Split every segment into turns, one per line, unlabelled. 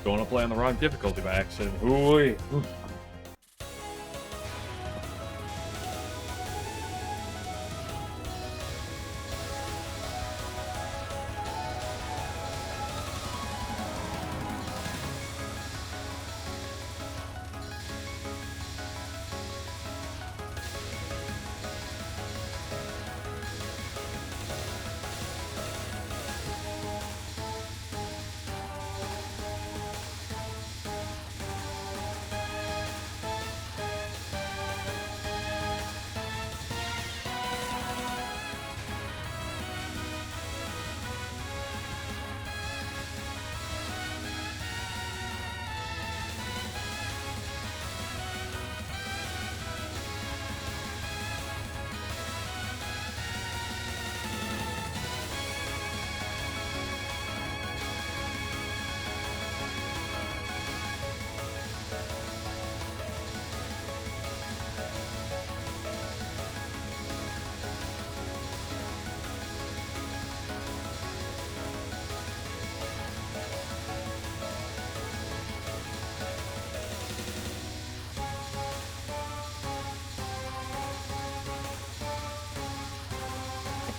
Going to play on the wrong difficulty by accident. Ooh.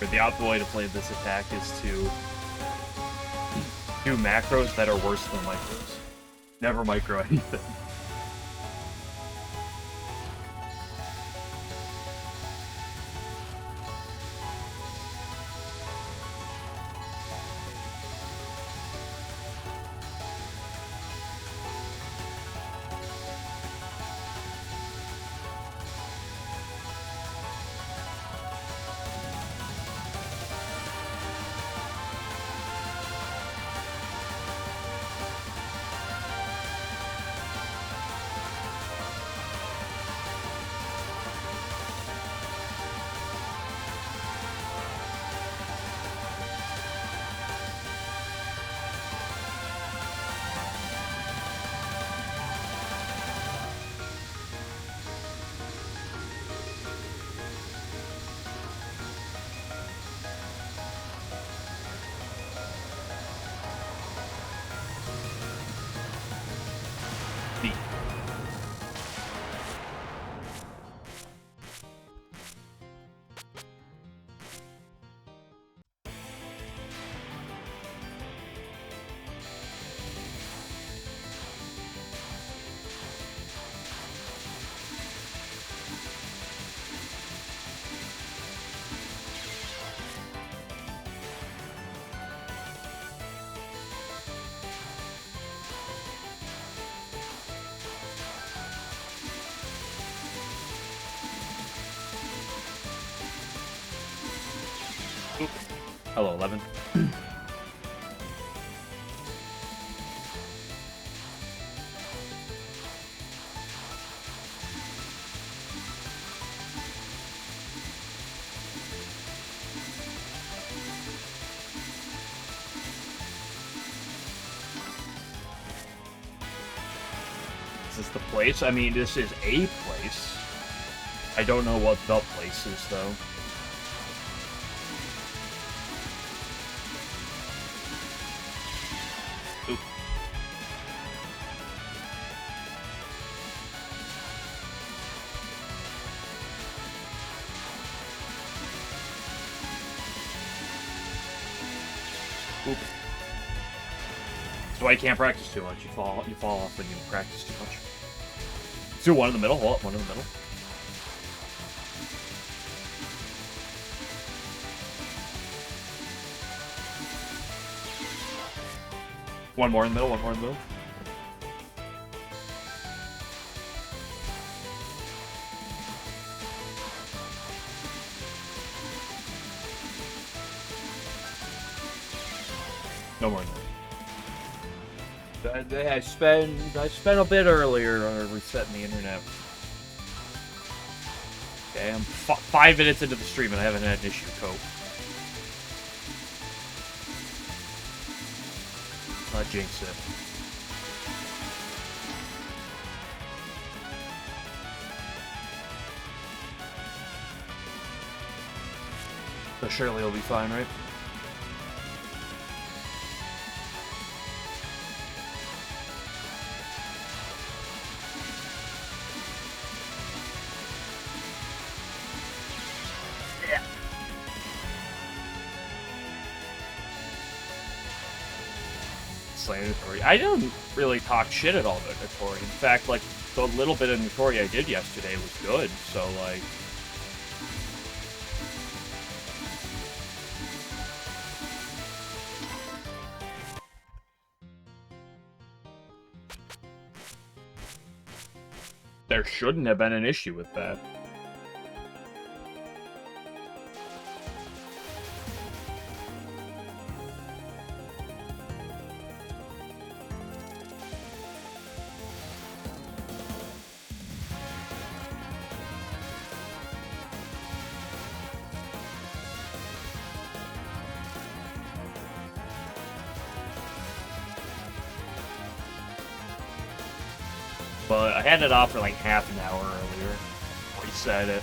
The optimal way to play this attack is to do macros that are worse than micros. Never micro anything. Hello, 11. Is this the place? I mean, this is a place. I don't know what the place is, though. Oops. So I can't practice too much. You fall off when you practice too much. Let's do one in the middle. Hold up, one in the middle. One more in the middle, one more in the middle. No more in the middle. I spent a bit earlier resetting the internet. Okay, I'm 5 minutes into the stream and I haven't had an issue, Cope. Not jinx it. So surely it'll be fine, right? slam Notori. I didn't really talk shit at all about Notori. In fact, like, the little bit of Notori I did yesterday was good, so, like... There shouldn't have been an issue with that. But I had it off for like half an hour earlier. Reset it.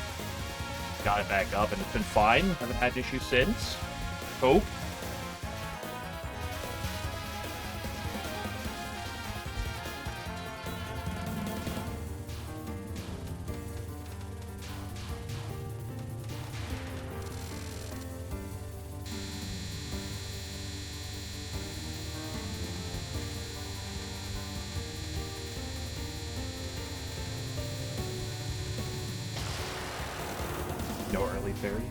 Got it back up, and it's been fine. Haven't had issues since. Hope. No early fairy.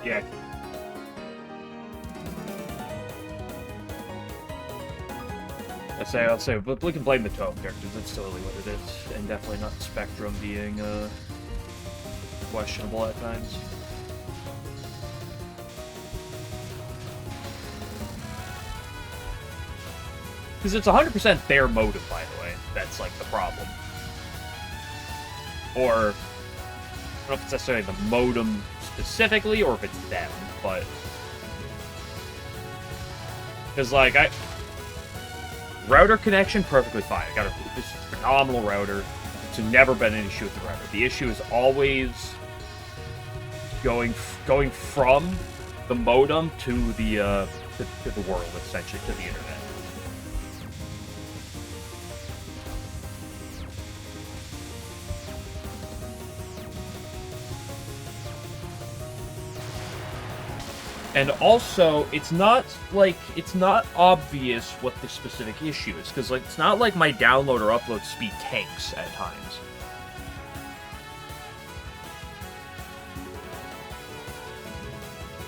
Yeah. I'll say, but we can blame the Touhou characters. That's totally what it is, and definitely not Spectrum being questionable at times. Because it's 100% their motive, by the way. That's like the problem. Or I don't know if it's necessarily the modem specifically, or if it's them, but because like router connection, perfectly fine. I got this phenomenal router. It's never been an issue with the router. The issue is always going from the modem to the world, essentially, to the internet. And also, it's not obvious what the specific issue is, because like it's not like my download or upload speed tanks at times.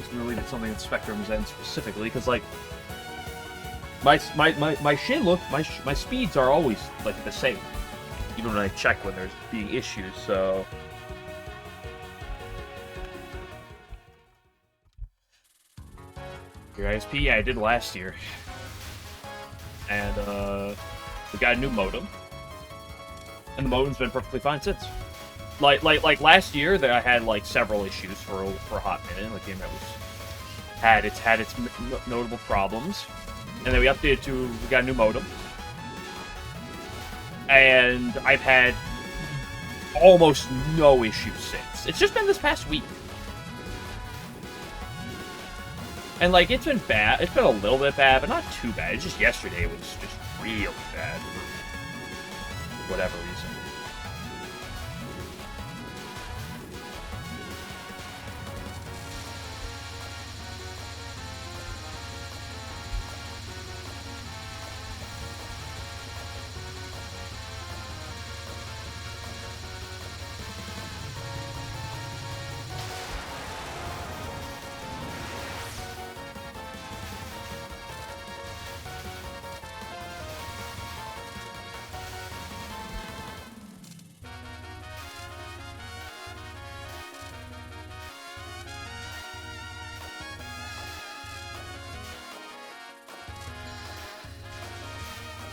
It's related to something that Spectrum's end specifically, because like my speeds are always like the same, even when I check when there's being issues. So. Your ISP, yeah, I did last year. And, we got a new modem. And the modem's been perfectly fine since. Like last year, I had, like, several issues for a hot minute. Like, the internet had its notable problems. And then we updated we got a new modem. And I've had almost no issues since. It's just been this past week. And, like, it's been bad. It's been a little bit bad, but not too bad. It's just yesterday was just really bad for whatever reason.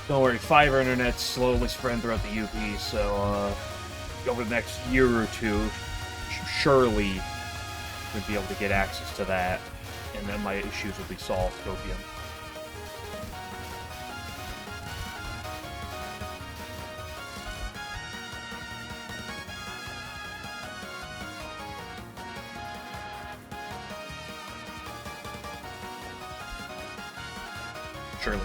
Don't worry, fiber internet's slowly spreading throughout the UP, so over the next year or two, surely we'll be able to get access to that, and then my issues will be solved, Copium. Surely.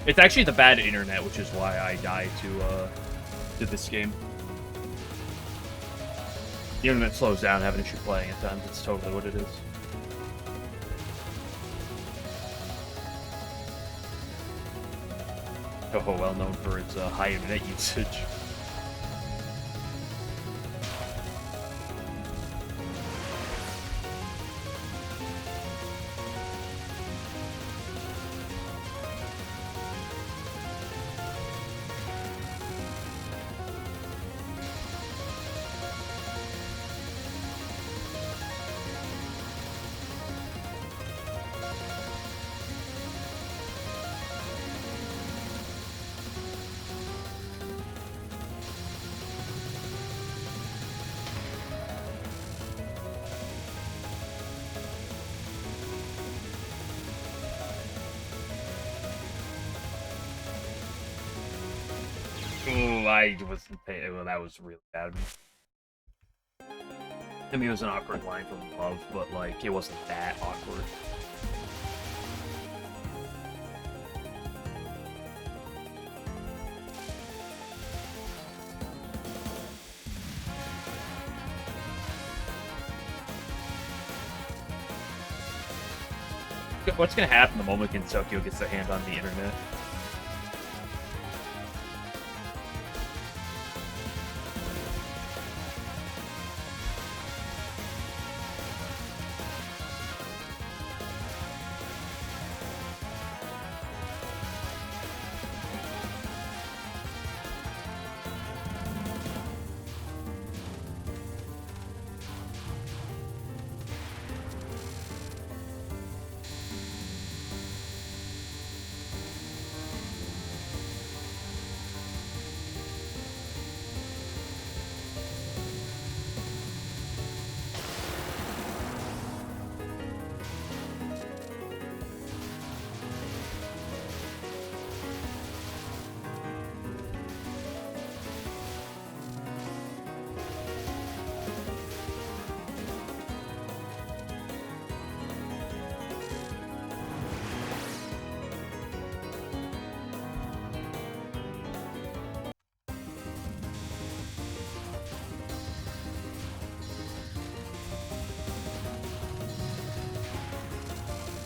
It's actually the bad internet, which is why I died to this game. The internet slows down, having an issue playing at times. It's totally what it is. Touhou, well known for its high internet usage. Ooh, I wasn't paying. Well, that was really bad of me. I mean, it was an awkward line from above, but, like, it wasn't that awkward. What's gonna happen the moment Tokyo gets their hand on the internet?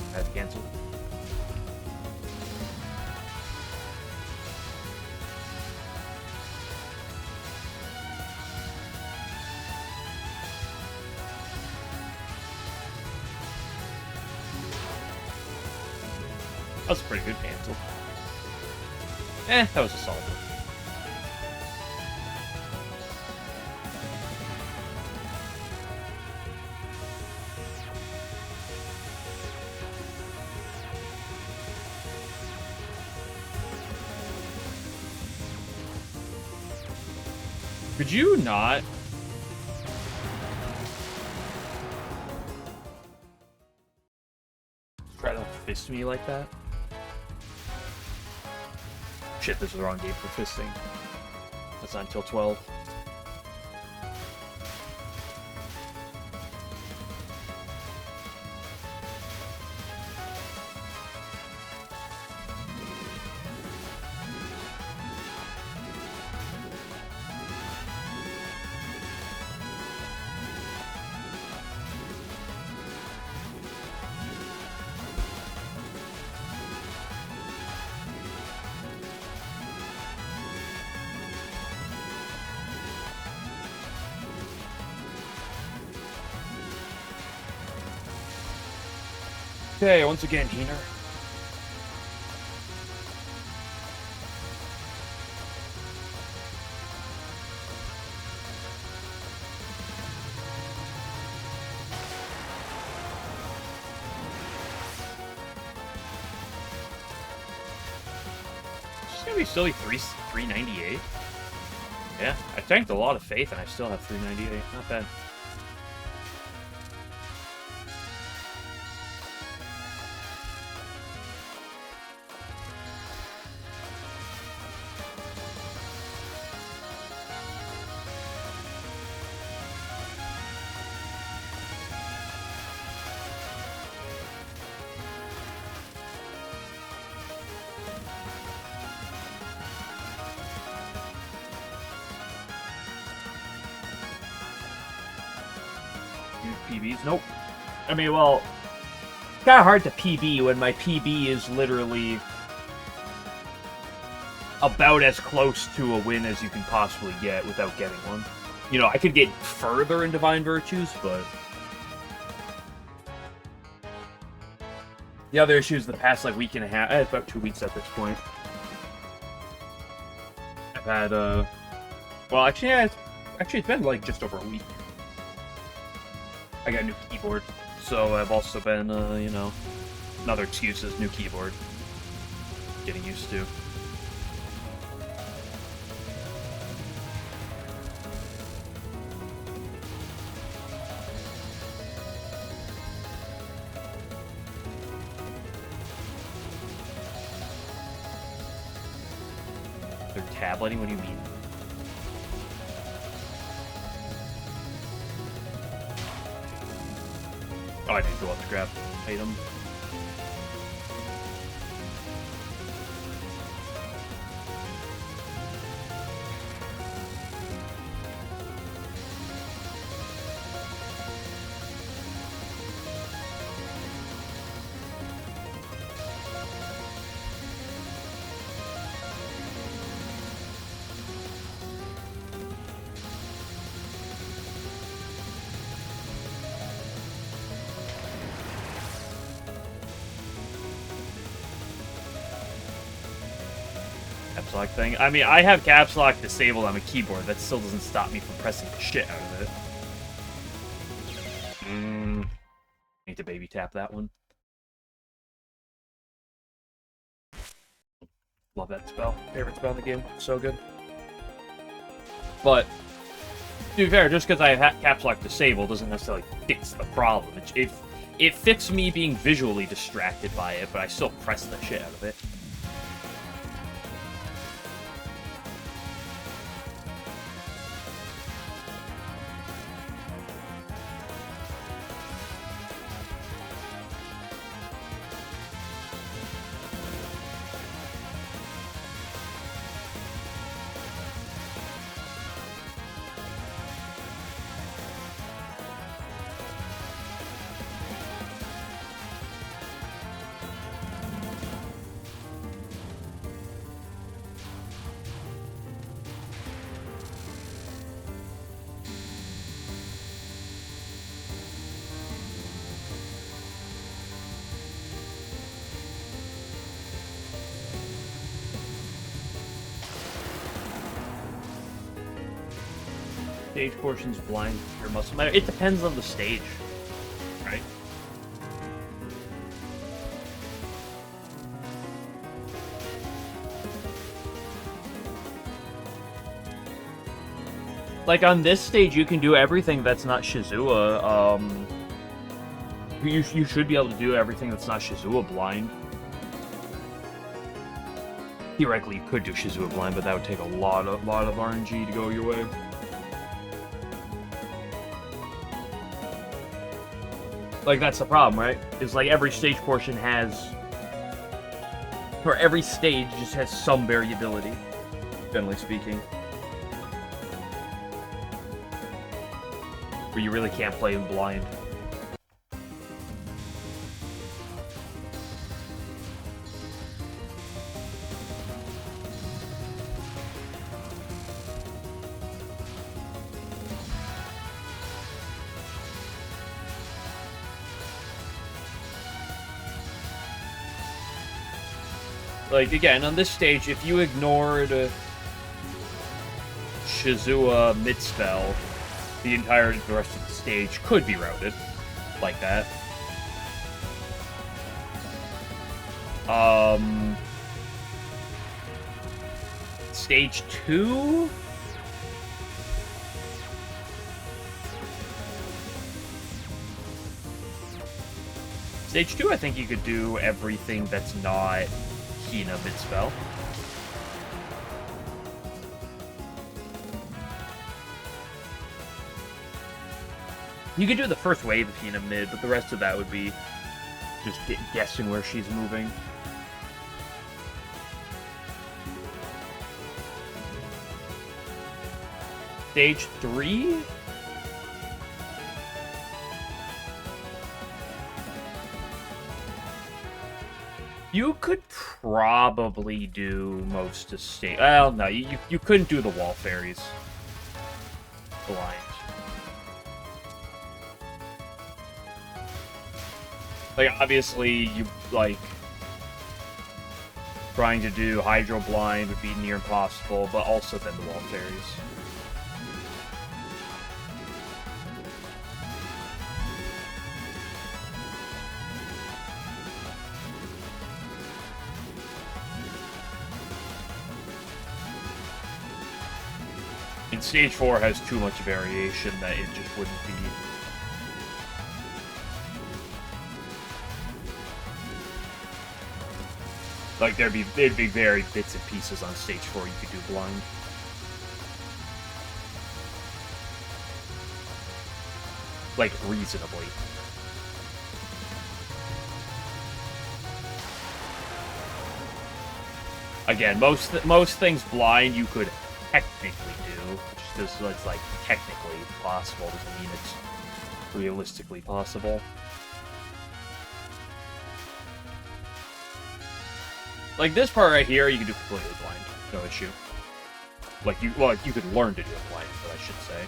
I had to cancel. That was a pretty good cancel. That was a solid one. Could you not? Try to fist me like that? Shit, this is the wrong game for fisting. That's not until 12. Okay, once again, Heener. It's gonna be silly 398. Yeah, I tanked a lot of faith and I still have 398. Not bad. PBs. Nope. I mean, well, it's kind of hard to PB when my PB is literally about as close to a win as you can possibly get without getting one. You know, I could get further in Divine Virtues, but... The other issue is the past, like, week and a half... about 2 weeks at this point. I've had, well, actually, yeah, it's been, like, just over a week. I got a new keyboard, so I've also been, you know... Another excuse is new keyboard. Getting used to. Tableting? What do you mean? Oh, I didn't go up to grab item. Caps lock thing. I mean, I have caps lock disabled on my keyboard. That still doesn't stop me from pressing the shit out of it. Need to baby tap that one. Love that spell. Favorite spell in the game. So good. But, to be fair, just because I have caps lock disabled doesn't necessarily fix the problem. It fixes me being visually distracted by it, but I still press the shit out of it. Stage portions blind your muscle memory. It depends on the stage, right? Like on this stage, you can do everything that's not Shizua. You should be able to do everything that's not Shizua blind. Theoretically, you could do Shizua blind, but that would take a lot of RNG to go your way. Like, that's the problem, right? It's like every stage portion has... Or every stage just has some variability, generally speaking. Where you really can't play in blind. Like, again, on this stage, if you ignored Shizua mid-spell, the rest of the stage could be routed like that. Stage 2? Stage 2, I think you could do everything that's not Hina mid-spell. You could do the first wave of Hina mid, but the rest of that would be just guessing where she's moving. Stage 3? You could probably do most of stage. Well, no, you couldn't do the wall fairies blind. Like, obviously, you, like, trying to do Hydro Blind would be near impossible, but also then the wall fairies. And Stage 4 has too much variation that it just wouldn't be. Like, there'd be very bits and pieces on Stage 4 you could do blind. Like, reasonably. Again, most things blind you could technically do. Just because it's, like, technically possible doesn't mean it's realistically possible. Like, this part right here, you can do completely blind. No issue. Like, you could learn to do it blind, but I should say.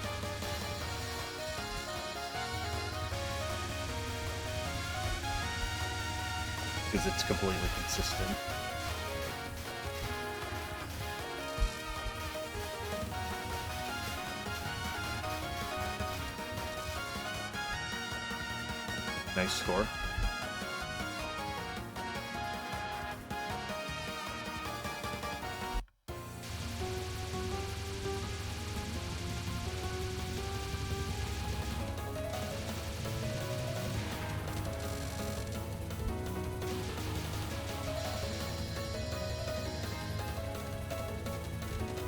Because it's completely consistent. Nice score.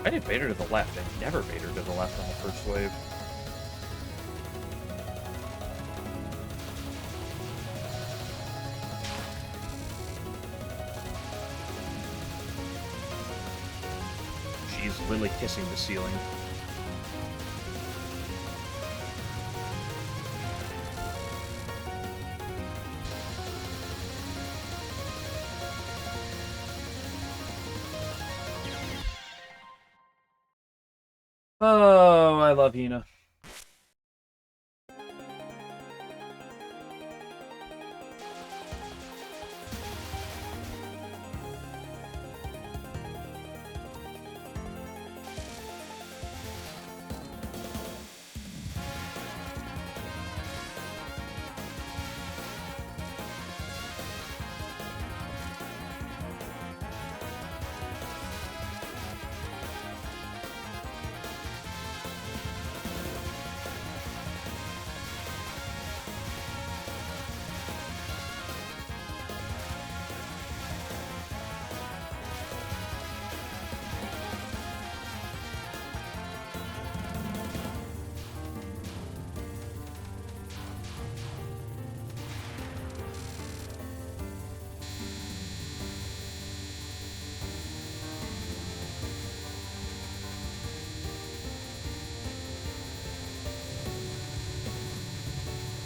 I did Vader to the left. I never Vader to the left on the first wave. She's literally kissing the ceiling. Oh, I love Hina.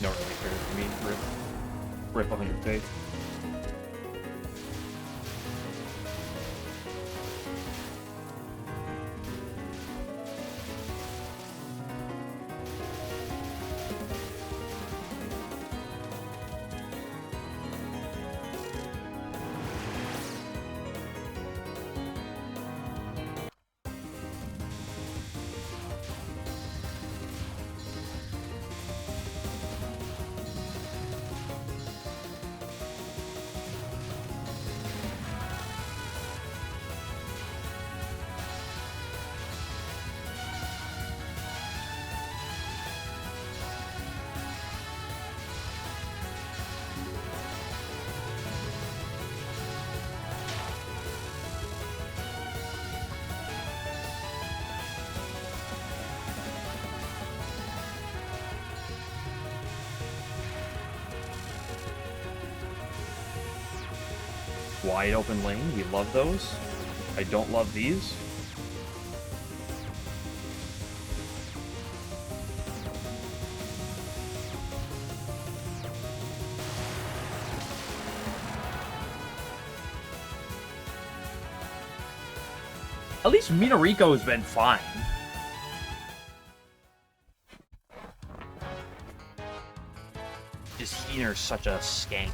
Not really fair for me. Rip 100 faith. Wide open lane, we love those. I don't love these. At least Minariko's been fine. Just Heener's such a skank.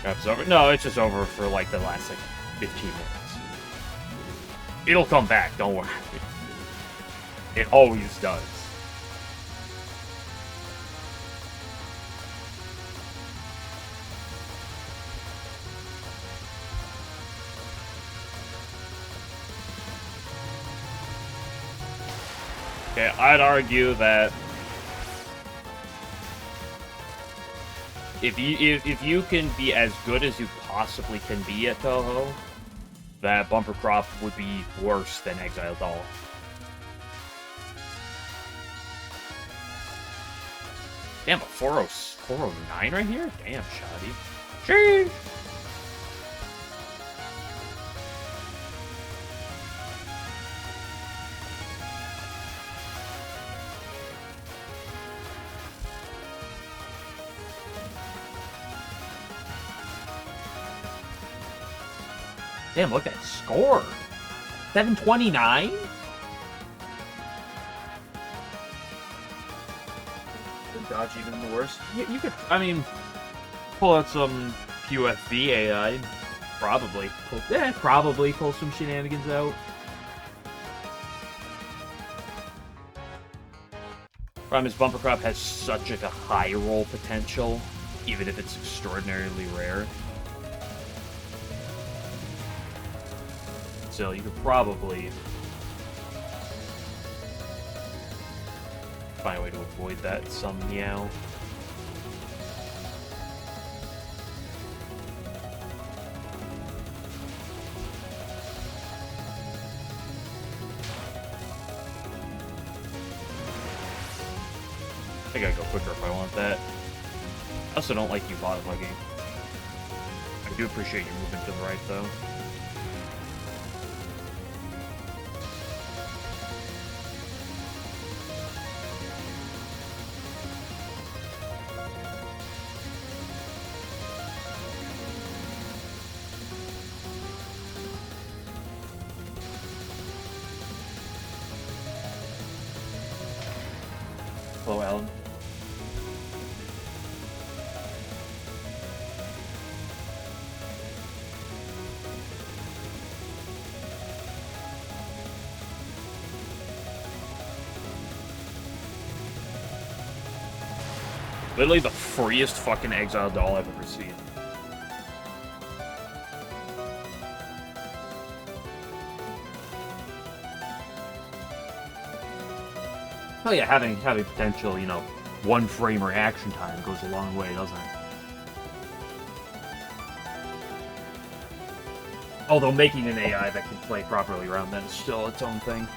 It's over. No, it's just over for like the last like 15 minutes. It'll come back, don't worry. It always does. Okay, I'd argue that if you can be as good as you possibly can be at Touhou, that Bumper Crop would be worse than Exile Doll. Damn, a 409 right here? Damn, shoddy. Sheesh! Damn, look at that score. 729? Dodge even worse. You could, I mean, pull out some QFV AI. Probably. Probably pull some shenanigans out. Problem is, Bumper Crop has such like a high roll potential, even if it's extraordinarily rare. So you could probably find a way to avoid that somehow. I gotta go quicker if I want that. I also don't like you bottom hugging. I do appreciate you moving to the right though. Hello, Alan. Literally the freest fucking Exile doll I've ever seen. Oh yeah, having potential, you know, 1 frame reaction time goes a long way, doesn't it? Although making an AI that can play properly around that is still its own thing.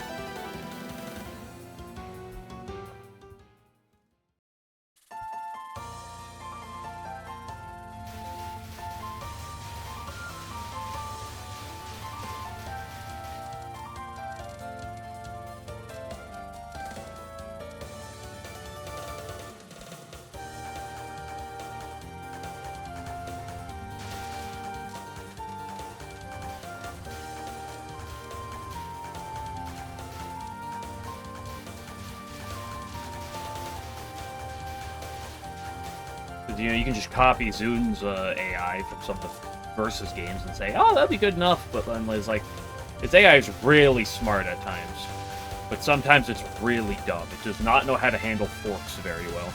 You know, you can just copy Zun's AI from some of the Versus games and say, oh, that'd be good enough, but then it's like, its AI is really smart at times, but sometimes it's really dumb. It does not know how to handle forks very well.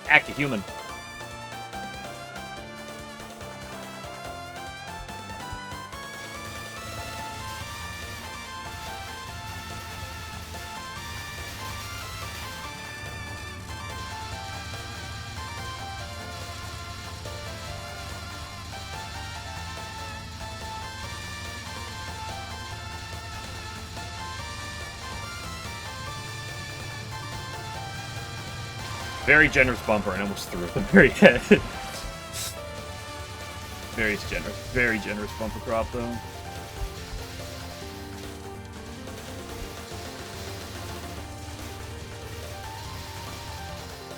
Act a human. Very generous bumper and almost threw the very head. Very generous bumper crop though.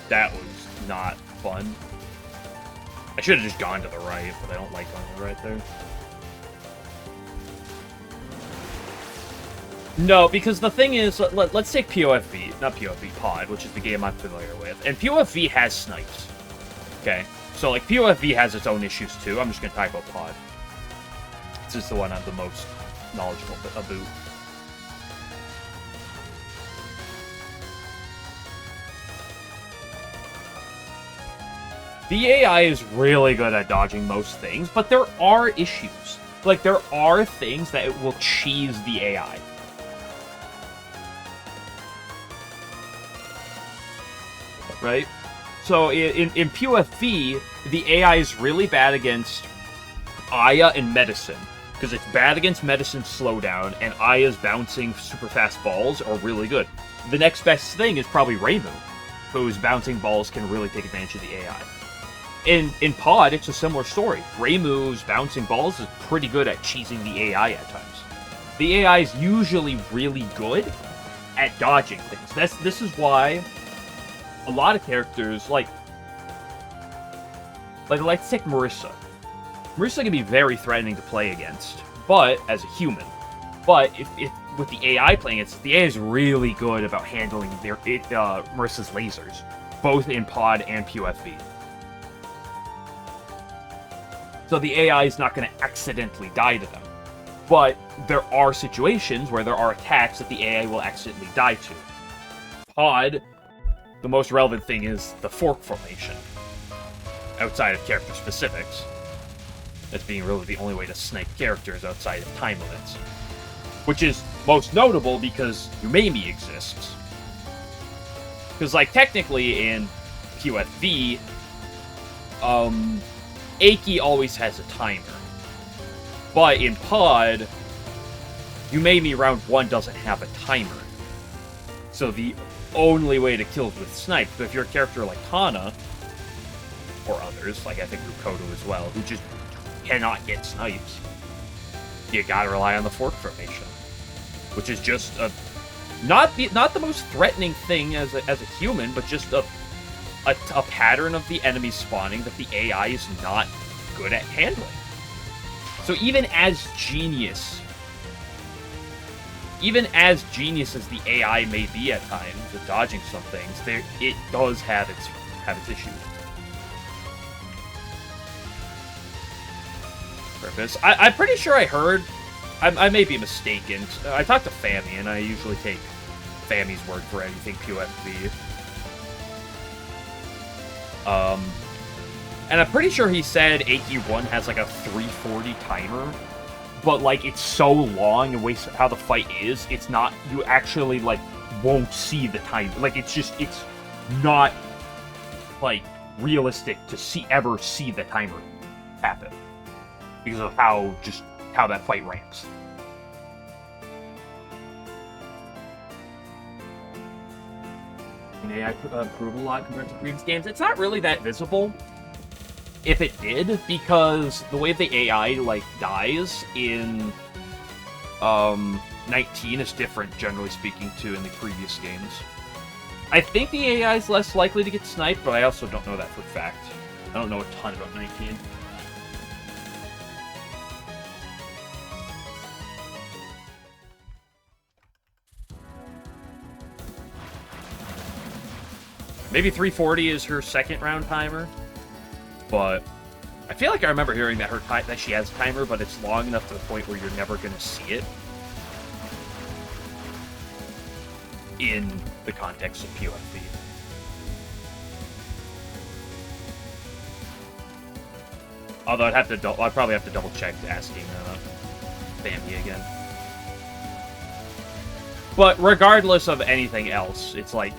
That was not fun. I should have just gone to the right, but I don't like going to the right there. No, because the thing is, let's take POFV, not POFV, Pod, which is the game I'm familiar with. And POFV has snipes. Okay? So, like, POFV has its own issues, too. I'm just going to type out Pod. This is the one I'm the most knowledgeable about. The AI is really good at dodging most things, but there are issues. Like, there are things that will cheese the AI. Right? So in POFV, the AI is really bad against Aya and Medicine. Because it's bad against Medicine's slowdown, and Aya's bouncing super fast balls are really good. The next best thing is probably Reimu, whose bouncing balls can really take advantage of the AI. In Pod, it's a similar story. Reimu's bouncing balls is pretty good at cheesing the AI at times. The AI is usually really good at dodging things. This is why a lot of characters, like let's take Marissa. Marissa can be very threatening to play against, but as a human. But if with the AI playing it, the AI is really good about handling Marissa's lasers, both in Pod and POFV. So the AI is not going to accidentally die to them. But there are situations where there are attacks that the AI will accidentally die to. Pod, the most relevant thing is the fork formation, outside of character specifics. That's being really the only way to snipe characters outside of time limits. Which is most notable because Umemi exists. Because, like, technically in POFV, Aki always has a timer. But in Pod, Umemi round 1 doesn't have a timer. So the only way to kill is with snipe. So if you're a character like Hana, or others, like I think Rukoto as well, who just cannot get snipes, you gotta rely on the fork formation. Which is just a not the most threatening thing as a human, but just a pattern of the enemy spawning that the AI is not good at handling. So even as genius as the AI may be at times at dodging some things, it does have its issues. Purpose. I'm pretty sure I heard. I may be mistaken. I talked to Fami, and I usually take Fami's word for anything POFV. And I'm pretty sure he said AQ1 has like a 340 timer, but like it's so long and ways how the fight is, it's not, you actually like won't see the time. Like it's not like realistic to ever see the timer happen because of how that fight ramps. May I improve a lot compared to previous games? It's not really that visible, if it did, because the way the AI like dies in 19 is different, generally speaking, to in the previous games. I think the AI is less likely to get sniped, but I also don't know that for a fact. I don't know a ton about 19. Maybe 340 is her second round timer, but I feel like I remember hearing that that she has a timer, but it's long enough to the point where you're never going to see it in the context of POFV. Although I'd probably have to double check asking Bambi again. But regardless of anything else, it's like,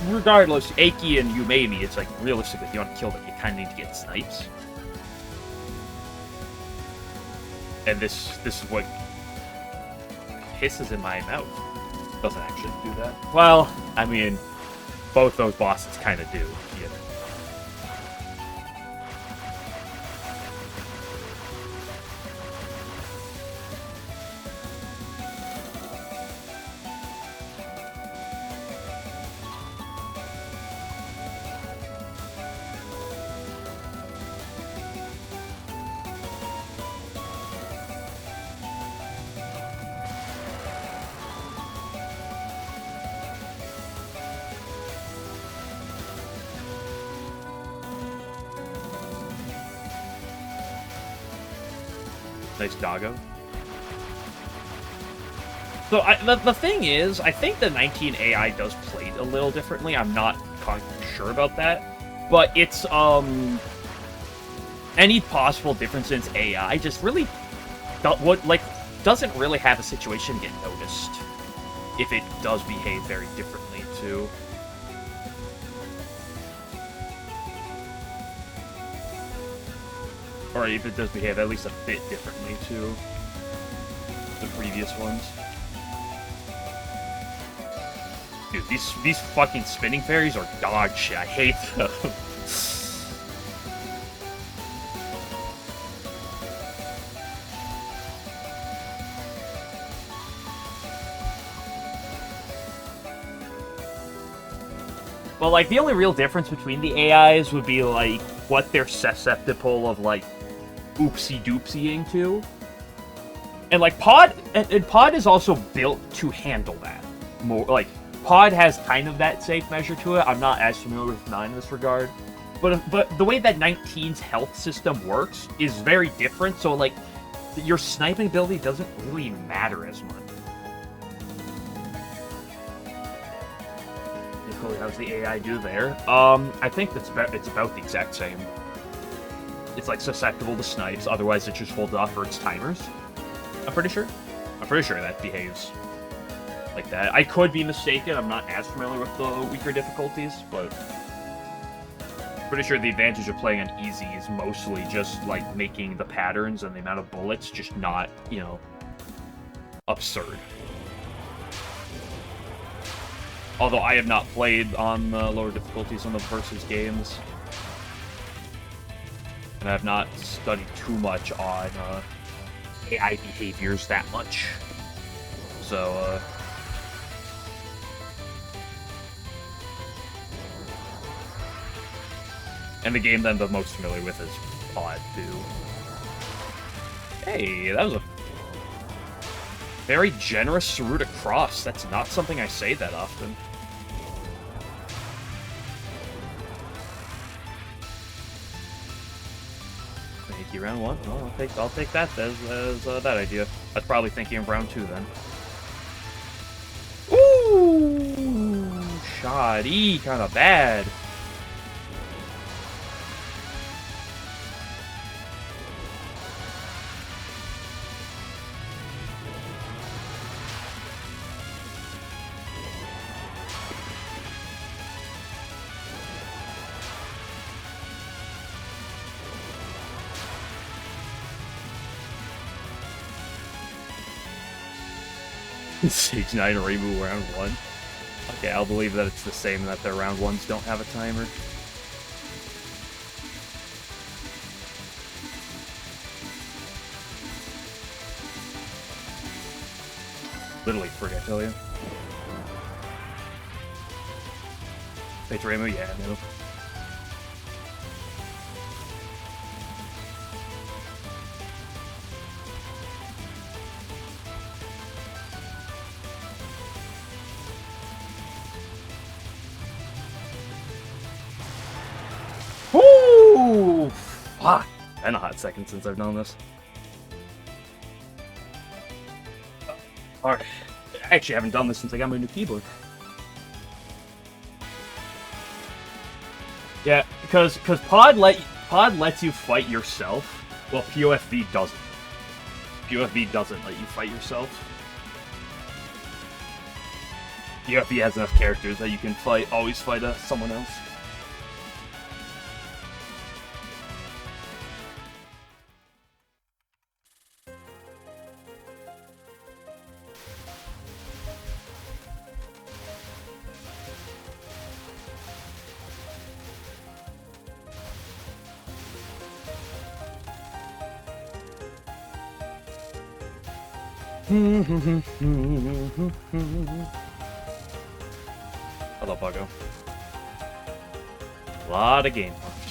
regardless, Aki and Umemi, it's like, realistically, if you want to kill them, you kind of need to get snipes. And this is what hisses in my mouth. doesn't actually do that. Well, I mean, both those bosses kind of do. You know. Nice doggo. So the thing is, I think the 19 AI does play it a little differently. I'm not sure about that, but it's any possible difference in its AI just really doesn't really have a situation get noticed if it does behave very differently too. Or if it does behave at least a bit differently to the previous ones. Dude, these fucking spinning fairies are dog shit. I hate them. Well, like, the only real difference between the AIs would be, like, what they're susceptible of, like, oopsie-doopsieing to. And, like, Pod is also built to handle that. More, like, Pod has kind of that safe measure to it. I'm not as familiar with 9 in this regard. But the way that 19's health system works is very different, so, like, your sniping ability doesn't really matter as much. How's the AI do there? I think it's about the exact same. It's like susceptible to snipes, otherwise it just holds off for its timers. I'm pretty sure that behaves like that. I could be mistaken, I'm not as familiar with the weaker difficulties, but I'm pretty sure the advantage of playing on easy is mostly just like making the patterns and the amount of bullets just not, you know, absurd. Although I have not played on the lower difficulties on the Versus games. And I have not studied too much on AI behaviors that much. So, and the game that I'm the most familiar with is Pod 2. Hey, that was a very generous route across. That's not something I say that often. Thank you, round 1. Well, I'll take that as that idea. I was probably thinking of round 2 then. Ooh, shoddy, kind of bad. Stage 9 Rainbow round 1. Okay, I'll believe that it's the same and that their round 1s don't have a timer. Literally free, I tell you. Stage Rainbow, yeah, no. Woo! Fuck! Been a hot second since I've done this. Alright. I actually haven't done this since I got my new keyboard. Yeah, because Pod lets you fight yourself, well POFV doesn't. POFV doesn't let you fight yourself. POFV has enough characters that you can always fight someone else. Hello, Buggo. A lot of game left.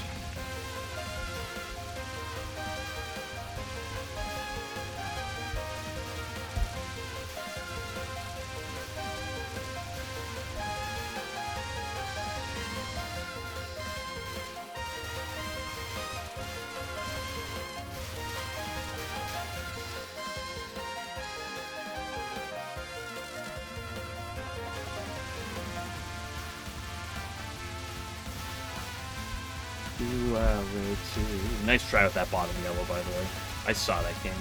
Nice try with that bottom yellow, by the way. I saw that game.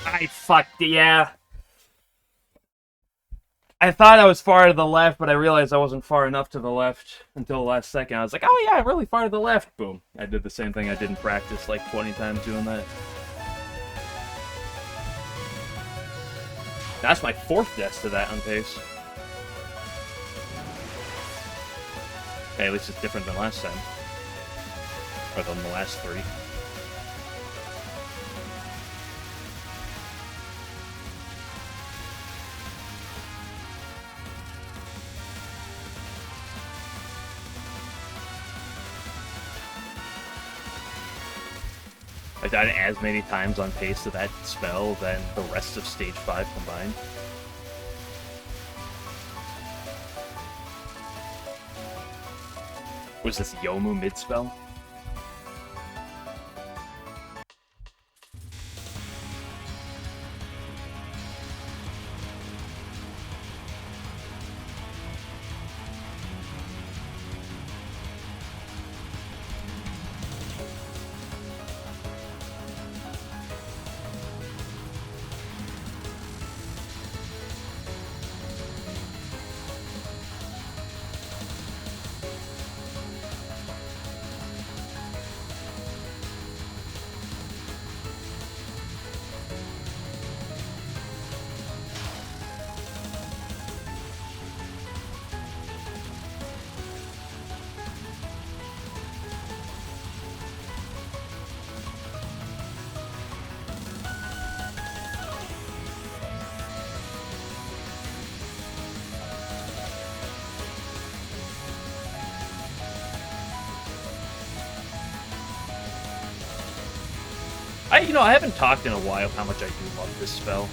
I fucked it, yeah. I thought I was far to the left, but I realized I wasn't far enough to the left until the last second. I was like, oh yeah, I'm really far to the left. Boom. I did the same thing I did in practice like 20 times doing that. That's my 4th death to that on pace. Okay, at least it's different than last time. Or than the last 3. I died as many times on pace to that spell than the rest of Stage 5 combined. Was this Yomu mid-spell? I haven't talked in a while how much I do love this spell.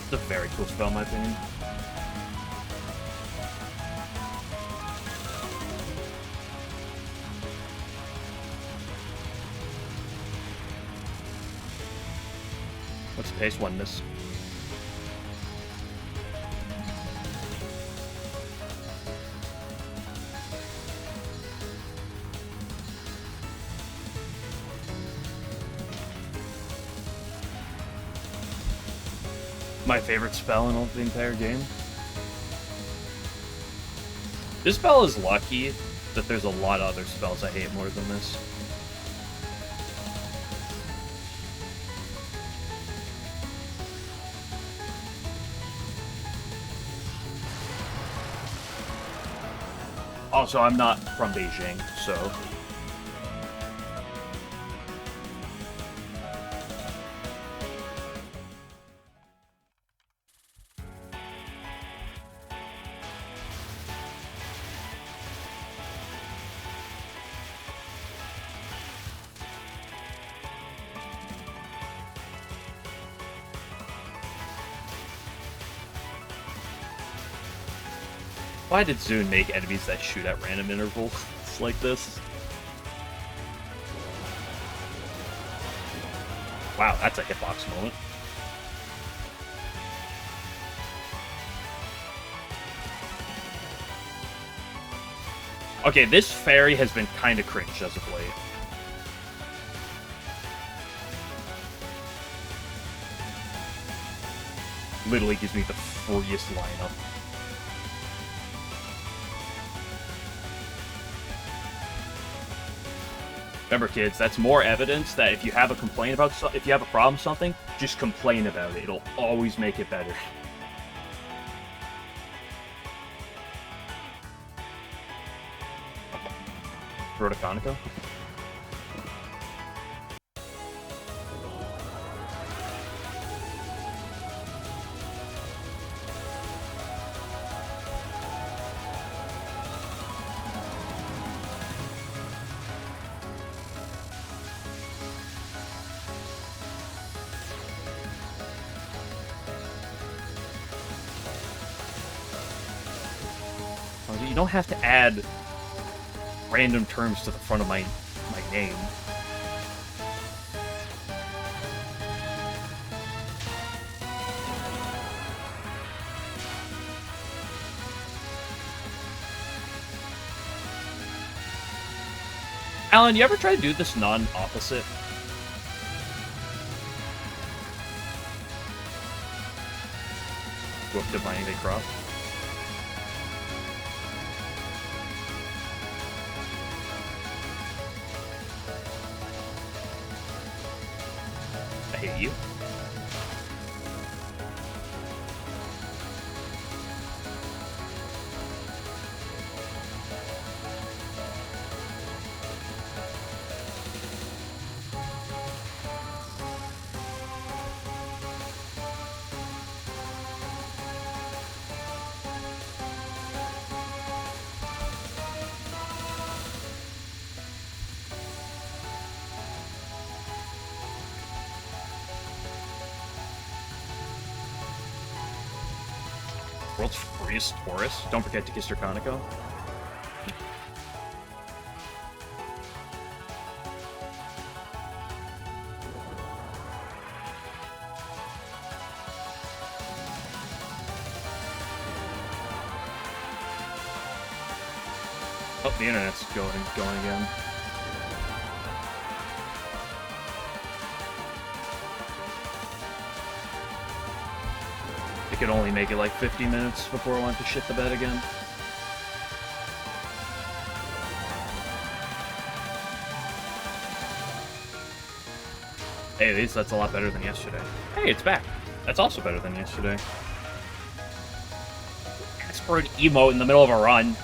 It's a very cool spell, in my opinion. What's the pace? 1 miss. My favorite spell in the entire game. This spell is lucky that there's a lot of other spells I hate more than this. Also, I'm not from Beijing, so... Why did Zune make enemies that shoot at random intervals like this? Wow, that's a hitbox moment. Okay, this fairy has been kind of cringe as of late. Literally gives me the freest lineup. Remember, kids, that's more evidence that if you have a complaint about if you have a problem with something, just complain about it. It'll always make it better. Rotoconico? You don't have to add random terms to the front of my name. Alan, you ever try to do this non-opposite? Whoop, defining they cross. I hate you. World's freest Taurus. Don't forget to kiss your Conico. Oh, the internet's going again. It could only make it like 50 minutes before I went to shit the bed again. Hey, at least that's a lot better than yesterday. Hey, it's back. That's also better than yesterday. Ask for an emote in the middle of a run.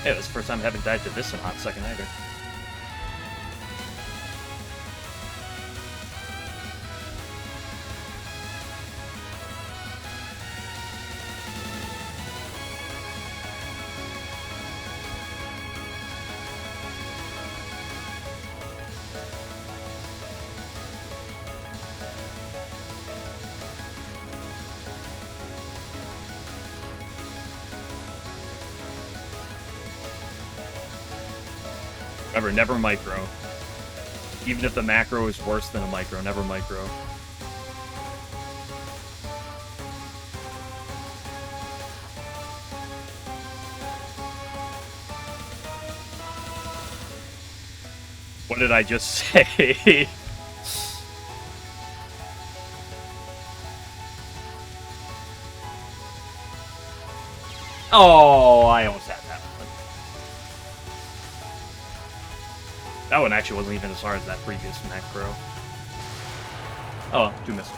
Hey, this is the first time I haven't died to this in a hot second either. Remember, never micro. Even if the macro is worse than a micro, never micro. What did I just say? Oh, I almost had that one. That one actually wasn't even as hard as that previous macro. Oh, 2 misses.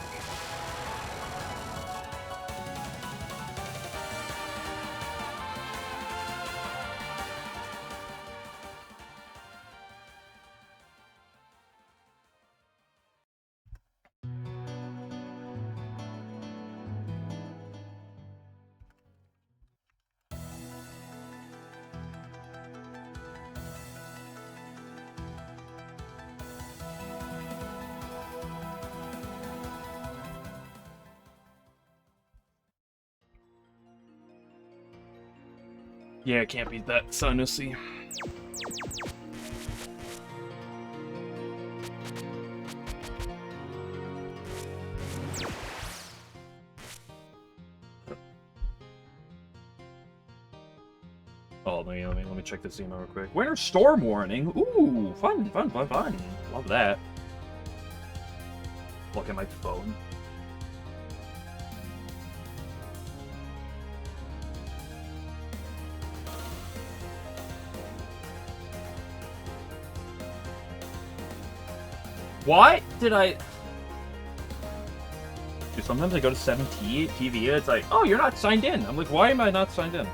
Yeah, it can't beat that Sinussy. Oh, let me check this email real quick. Winter storm warning. Ooh, fun. Love that. Look at my phone. Why did I... Dude, sometimes I go to 7T TV, it's like, oh, you're not signed in. I'm like, why am I not signed in?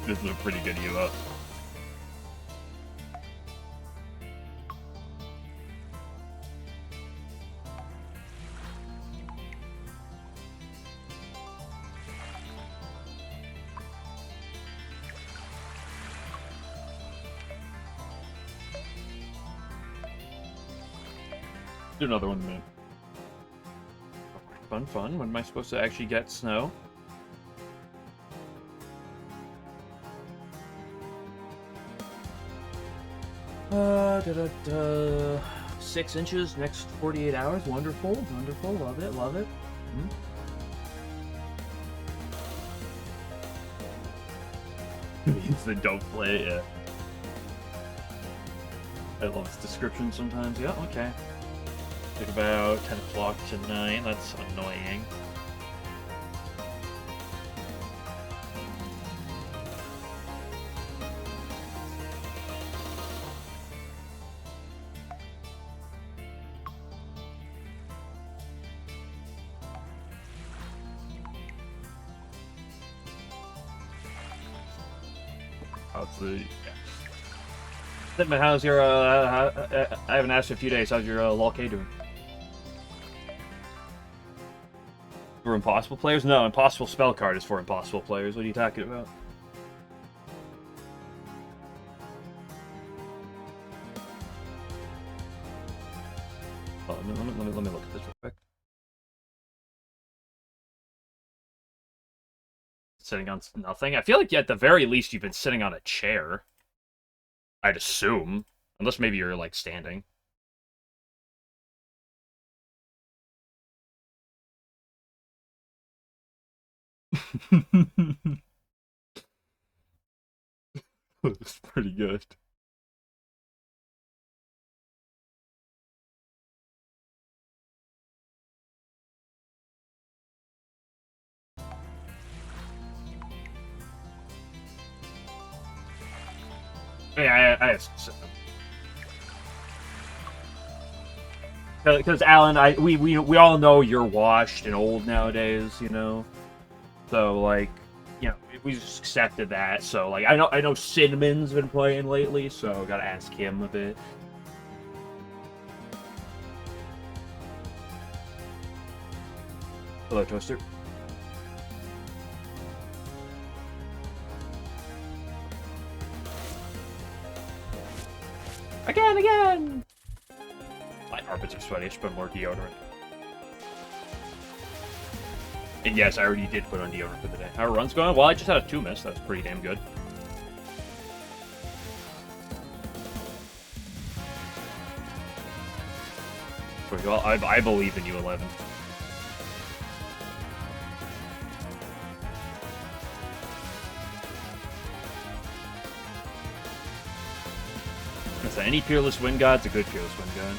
This is a pretty good UO. Do another one, man. Fun. When am I supposed to actually get snow? Da. 6 inches next 48 hours. Wonderful. Love it. Means they don't play, yeah. I love its description sometimes. Yeah, okay. Like about 10 o'clock tonight. That's annoying. How's your, I haven't asked you in a few days, how's your LOL-K doing? For impossible players? No, impossible spell card is for impossible players. What are you talking about? Oh, let me look at this real quick. Sitting on nothing? I feel like at the very least you've been sitting on a chair. I'd assume. Unless maybe you're, like, standing. It's pretty good. Yeah, I have some. Because Alan, we all know you're washed and old nowadays, you know. So like, you know, we just accepted that. So like, I know Cinnamon's been playing lately, so gotta ask him a bit. Hello, Toaster. Again! My armpits are sweaty, I should put more deodorant. And yes, I already did put on deodorant for the day. How are runs going? Well, I just had a 2 miss, that's pretty damn good. Well, I believe in you, 11. So any Peerless Wind God's a good Peerless Wind God.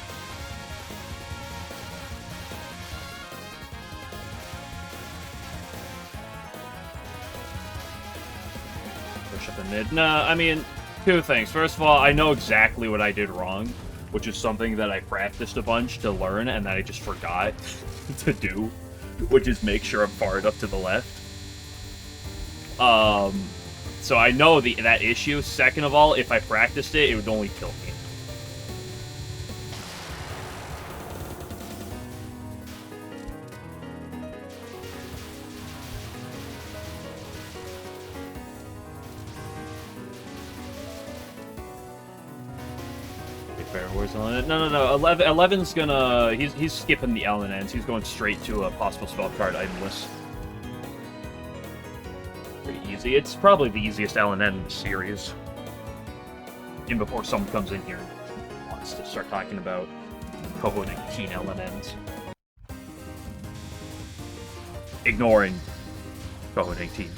Push up the mid. Nah, I mean, 2 things. First of all, I know exactly what I did wrong, which is something that I practiced a bunch to learn and that I just forgot to do, which is make sure I'm far enough to the left. So I know that issue. Second of all, if I practiced it, it would only kill me. Bear Wars LNN. No. 11's gonna... He's skipping the LNNs. He's going straight to a possible spell card item list. Pretty easy. It's probably the easiest LNN in the series. Even before someone comes in here and wants to start talking about Touhou 19 LNNs. Ignoring Touhou 19.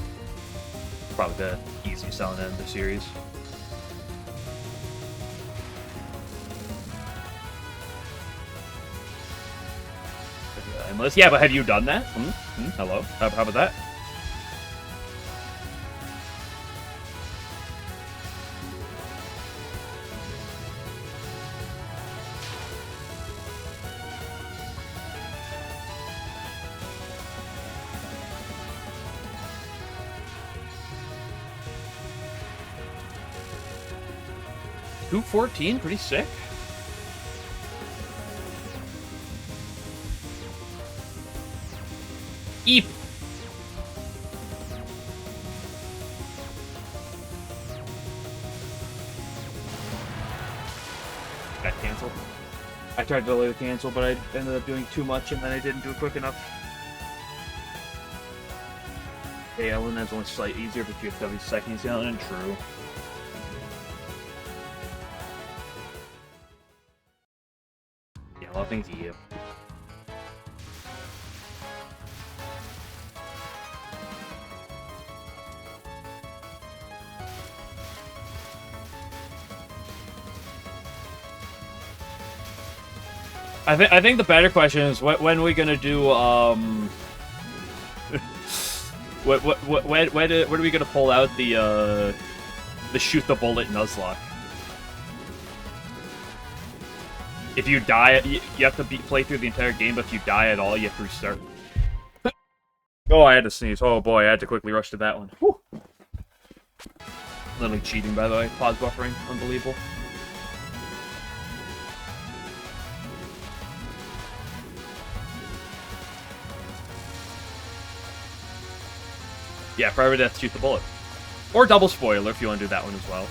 Probably the easiest LNN in the series. Unless, yeah, but have you done that? Hello? How about that? $214, pretty sick. Eep. Got canceled. I tried to delay the cancel, but I ended up doing too much, and then I didn't do it quick enough. Okay, LNN's only slightly easier, but you have to have seconds. LNN, true. Yeah, a lot of things to you. I think the better question is when are we gonna do when are we gonna pull out the shoot the bullet Nuzlocke? If you die, you have to play through the entire game, but if you die at all, you have to restart. Oh, I had to sneeze. Oh boy, I had to quickly rush to that one. Whew. Literally cheating, by the way. Pause buffering, unbelievable. Yeah, Forever Death, shoot the bullet. Or double spoiler if you want to do that one as well.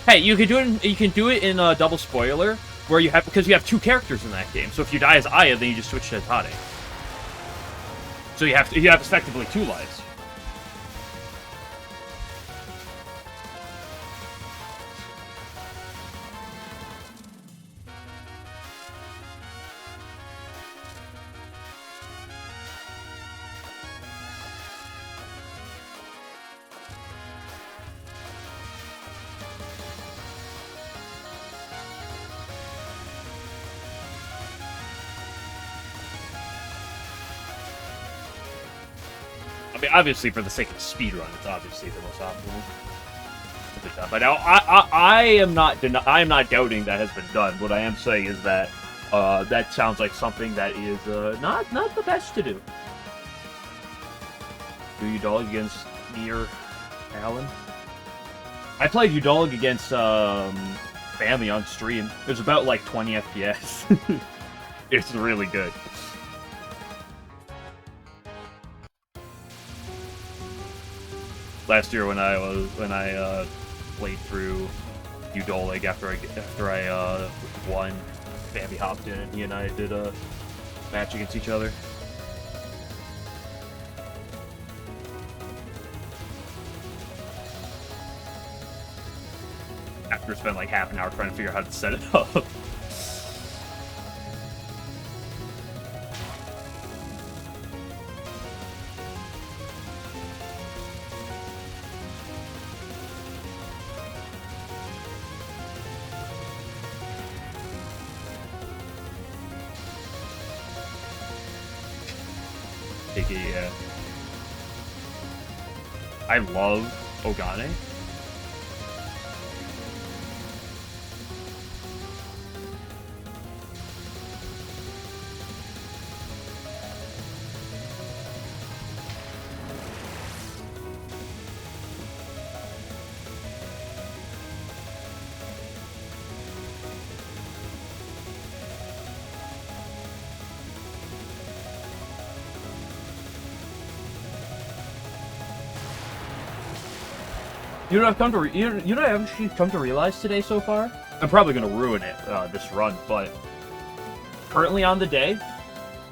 Hey, you can do it. You can do it in double spoiler where you have because you have two characters in that game. So if you die as Aya, then you just switch to Tade. So you have effectively 2 lives. I mean, obviously, for the sake of speedrun, it's obviously the most optimal. But now, I am not doubting that has been done. What I am saying is that that sounds like something that is not the best to do. Do Udog against me or Alan? I played Udog against Family on stream. It was about like 20 FPS. It's really good. Last year when I played through Udolig after I won, Bambi hopped in and he and I did a match against each other. After I spent like half an hour trying to figure out how to set it up. Yeah. I love Ogane. You know, I've come to you know, I've actually come to realize today so far. I'm probably gonna ruin it this run, but currently on the day,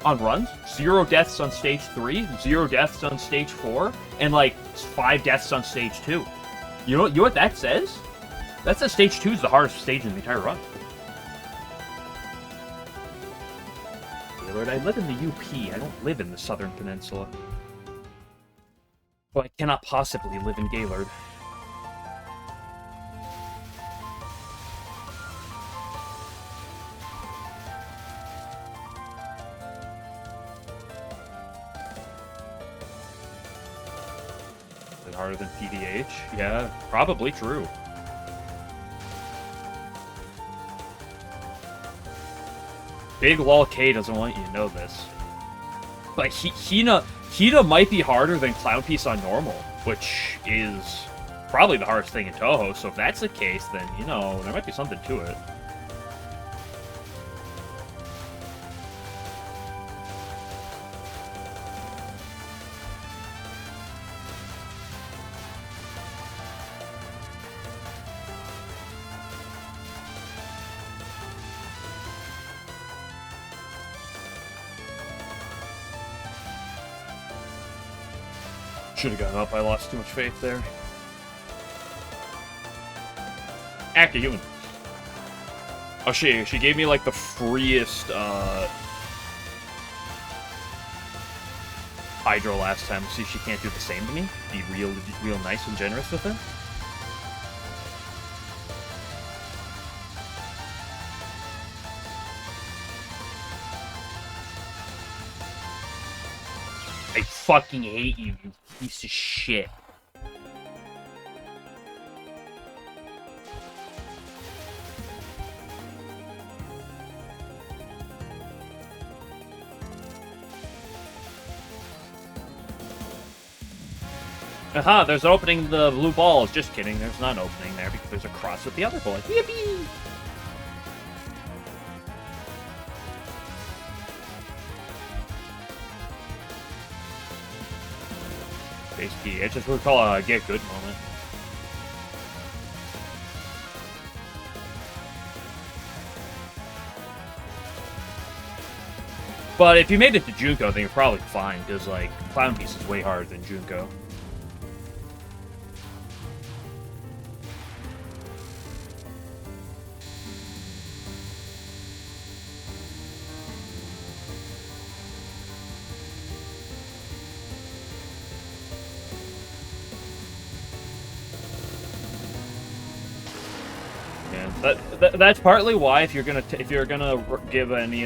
on runs, 0 deaths on stage 3, 0 deaths on stage 4, and like 5 deaths on stage 2. You know what that says? That says stage 2 is the hardest stage in the entire run. Lord, I live in the UP. I don't live in the Southern Peninsula. So I cannot possibly live in Gaylord. Is it harder than PDH? Yeah, probably true. Big Lol K doesn't want you to know this. But Hina might be harder than Clown Piece on normal, which is probably the hardest thing in Touhou, so if that's the case, then, you know, there might be something to it. Should have gotten up. I lost too much faith there. Act of Human. Oh, she gave me like the freest Hydro last time. See, she can't do the same to me. Be real nice and generous with it. I fucking hate you, you piece of shit. Aha, there's an opening in the blue balls. Just kidding, there's not an opening there because there's a cross with the other ball. Yippee! Basically, it's just what we call a get good moment. But if you made it to Junko, then you're probably fine, because, like, Clown Piece is way harder than Junko. That's partly why if you're gonna give any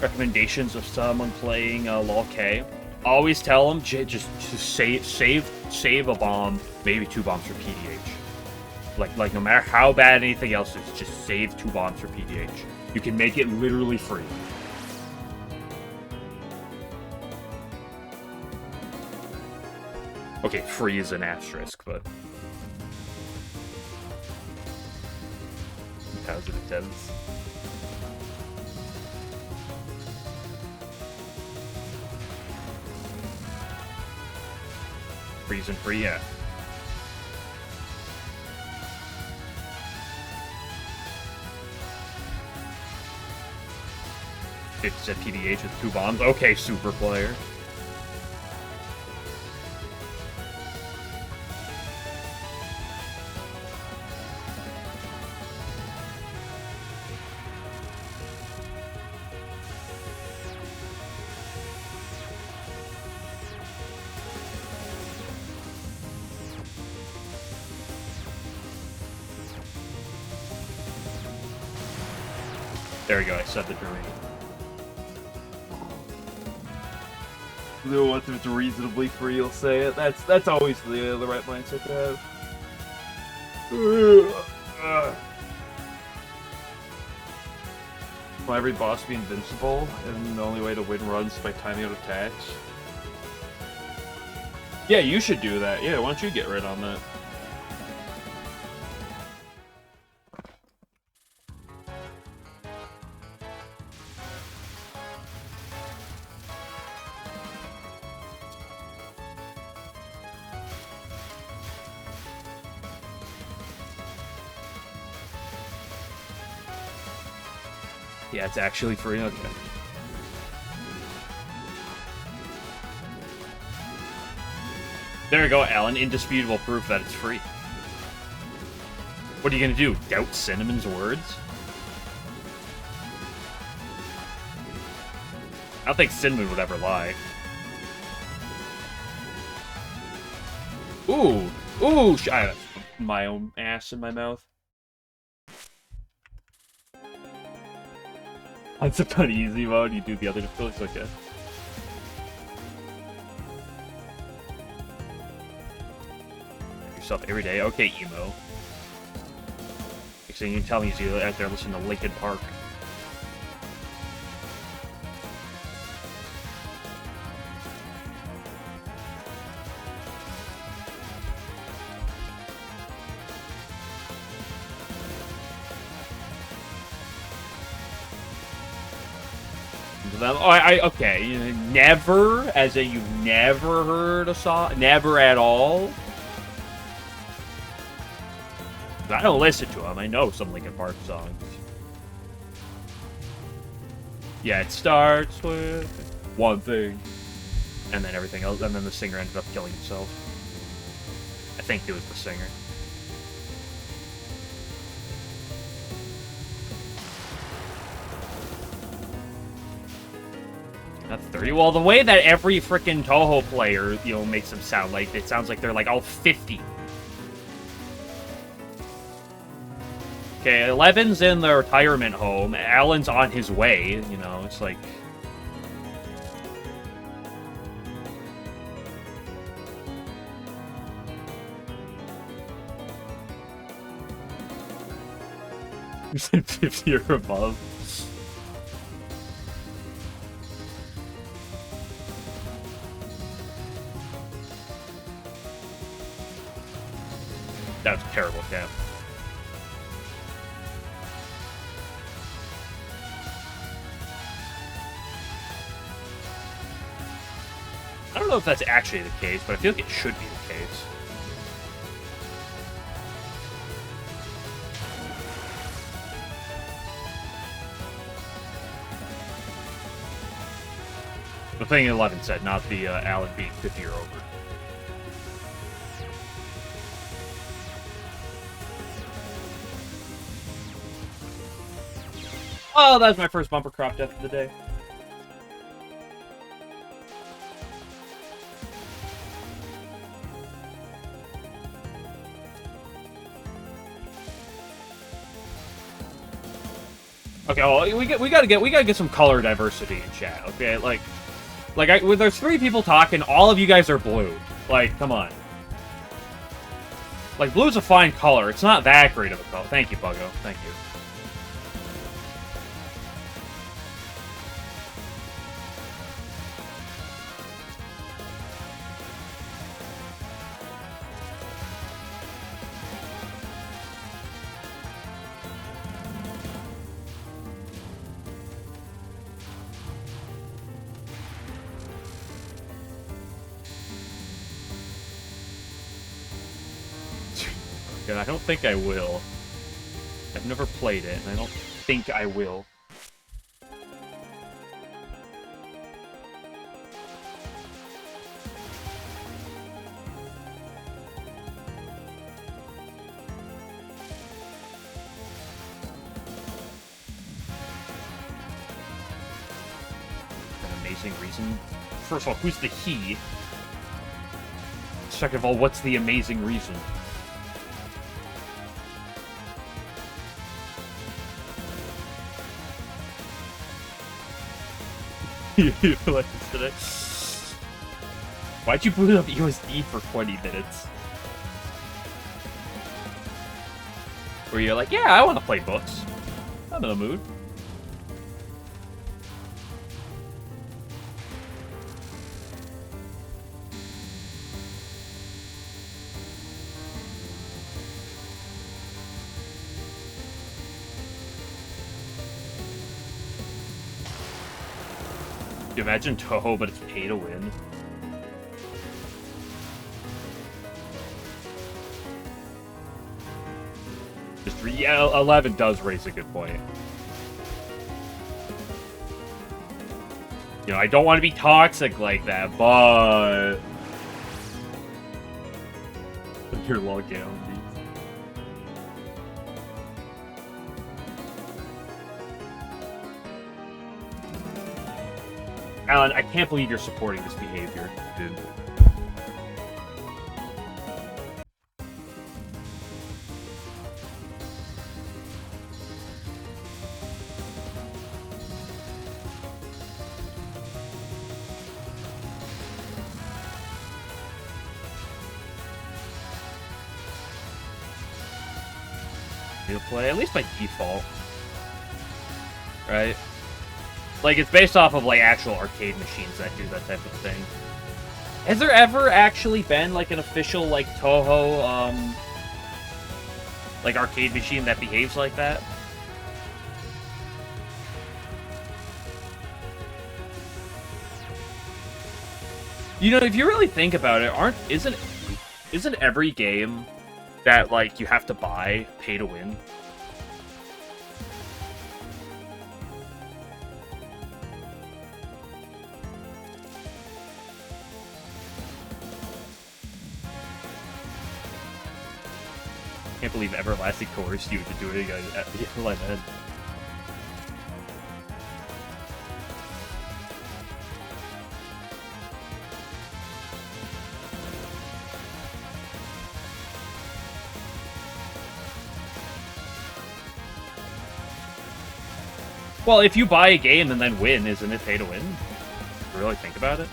recommendations of someone playing LOL K, always tell them just save a bomb, maybe 2 bombs for PDH. Like no matter how bad anything else is, just save 2 bombs for PDH. You can make it literally free. Okay, free is an asterisk, but. 2010s. Freeze and free, yeah. It's a PDH with 2 bombs. Okay, super player. There we go, I said the Doreen. Once it's reasonably free, you'll say it. That's always the right mindset to have. Will every boss be invincible, and the only way to win runs is by timing out attacks? Yeah, you should do that. Yeah, why don't you get right on that? Yeah, it's actually free. Okay. There you go, Alan. Indisputable proof that it's free. What are you gonna do? Doubt Cinnamon's words? I don't think Cinnamon would ever lie. Ooh! Ooh! I have my own ass in my mouth. That's a pretty easy mode. You do the other difficulties, okay. Yourself every day. Okay, emo. Next thing you can tell me is you out there listening to Linkin Park. Oh, okay. Never, as in you've never heard a song? Never at all? I don't listen to them. I know some Linkin Park songs. Yeah, it starts with one thing, and then everything else, and then the singer ended up killing himself. I think it was the singer. That's 30. Well, the way that every freaking Touhou player, you know, makes them sound like, it sounds like they're like all 50. Okay, 11's in the retirement home. Alan's on his way, you know, it's like... You said 50 or above. That was terrible, Cam. I don't know if that's actually the case, but I feel like it should be the case. The thing 11 said, not the Alan being 50 or over. Oh, that was my first bumper crop death of the day. Okay, well, we gotta get some color diversity in chat. Okay, like there's 3 people talking, all of you guys are blue. Like, come on. Like, blue's a fine color. It's not that great of a color. Thank you, Buggo. Thank you. I don't think I will. I've never played it, and I don't think I will. An amazing reason? First of all, who's the he? Second of all, what's the amazing reason? You feel like this today? Why'd you boot up USD for 20 minutes? Where you're like, yeah, I want to play books. I'm in the mood. Imagine Touhou, but it's pay to win. Yeah, 11 does raise a good point. You know, I don't want to be toxic like that, but... You're logged in. Alan, I can't believe you're supporting this behavior, dude. To play, at least by default. Right? Like, it's based off of, like, actual arcade machines that do that type of thing. Has there ever actually been, like, an official, like, Touhou, like, arcade machine that behaves like that? You know, if you really think about it, isn't every game that, like, you have to buy pay to win? Can't believe Everlasting coerced you to do it again at the LNN. Well, if you buy a game and then win, isn't it pay to win? If you really think about it.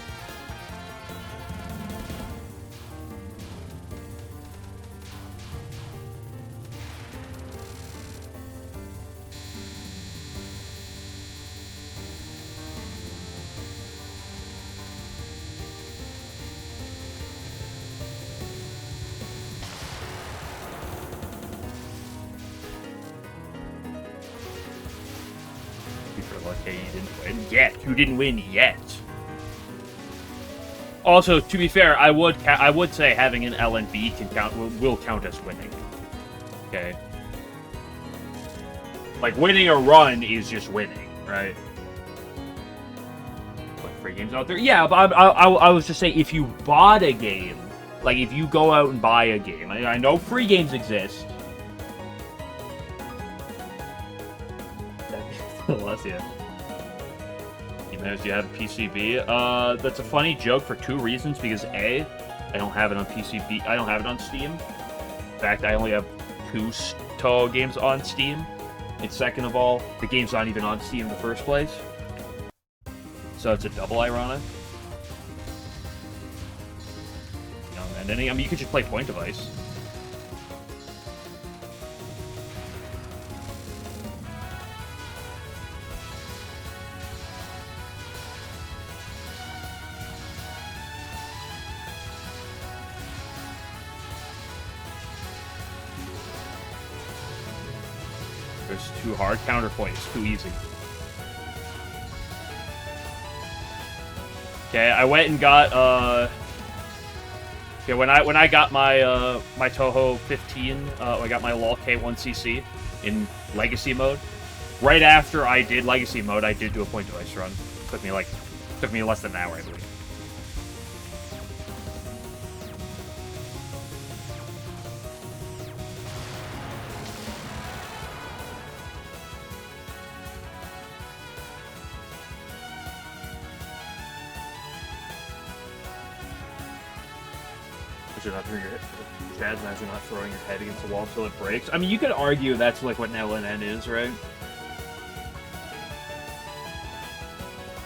Okay, you didn't win yet. You didn't win yet. Also, to be fair, I would say having an LNB will count as winning. Okay. Like, winning a run is just winning, right? Like, free games out there? Yeah, but I was just saying, if you bought a game, like, if you go out and buy a game, I know free games exist. Bless you. You have PCB. That's a funny joke for two reasons. Because A, I don't have it on PCB. I don't have it on Steam. In fact, I only have 2 Touhou games on Steam. And second of all, the game's not even on Steam in the first place. So it's a double ironic. You know, and then, I mean, you could just play point device. It's too hard. Counterpoint is too easy. Okay, I went and got okay, when I got my my Touhou 15, I got my LOL K1CC in Legacy mode. Right after I did Legacy mode, I did do a point device run. Took me less than an hour, I believe. Chad, imagine not throwing your head against the wall until it breaks. I mean, you could argue that's like what an LNN is, right?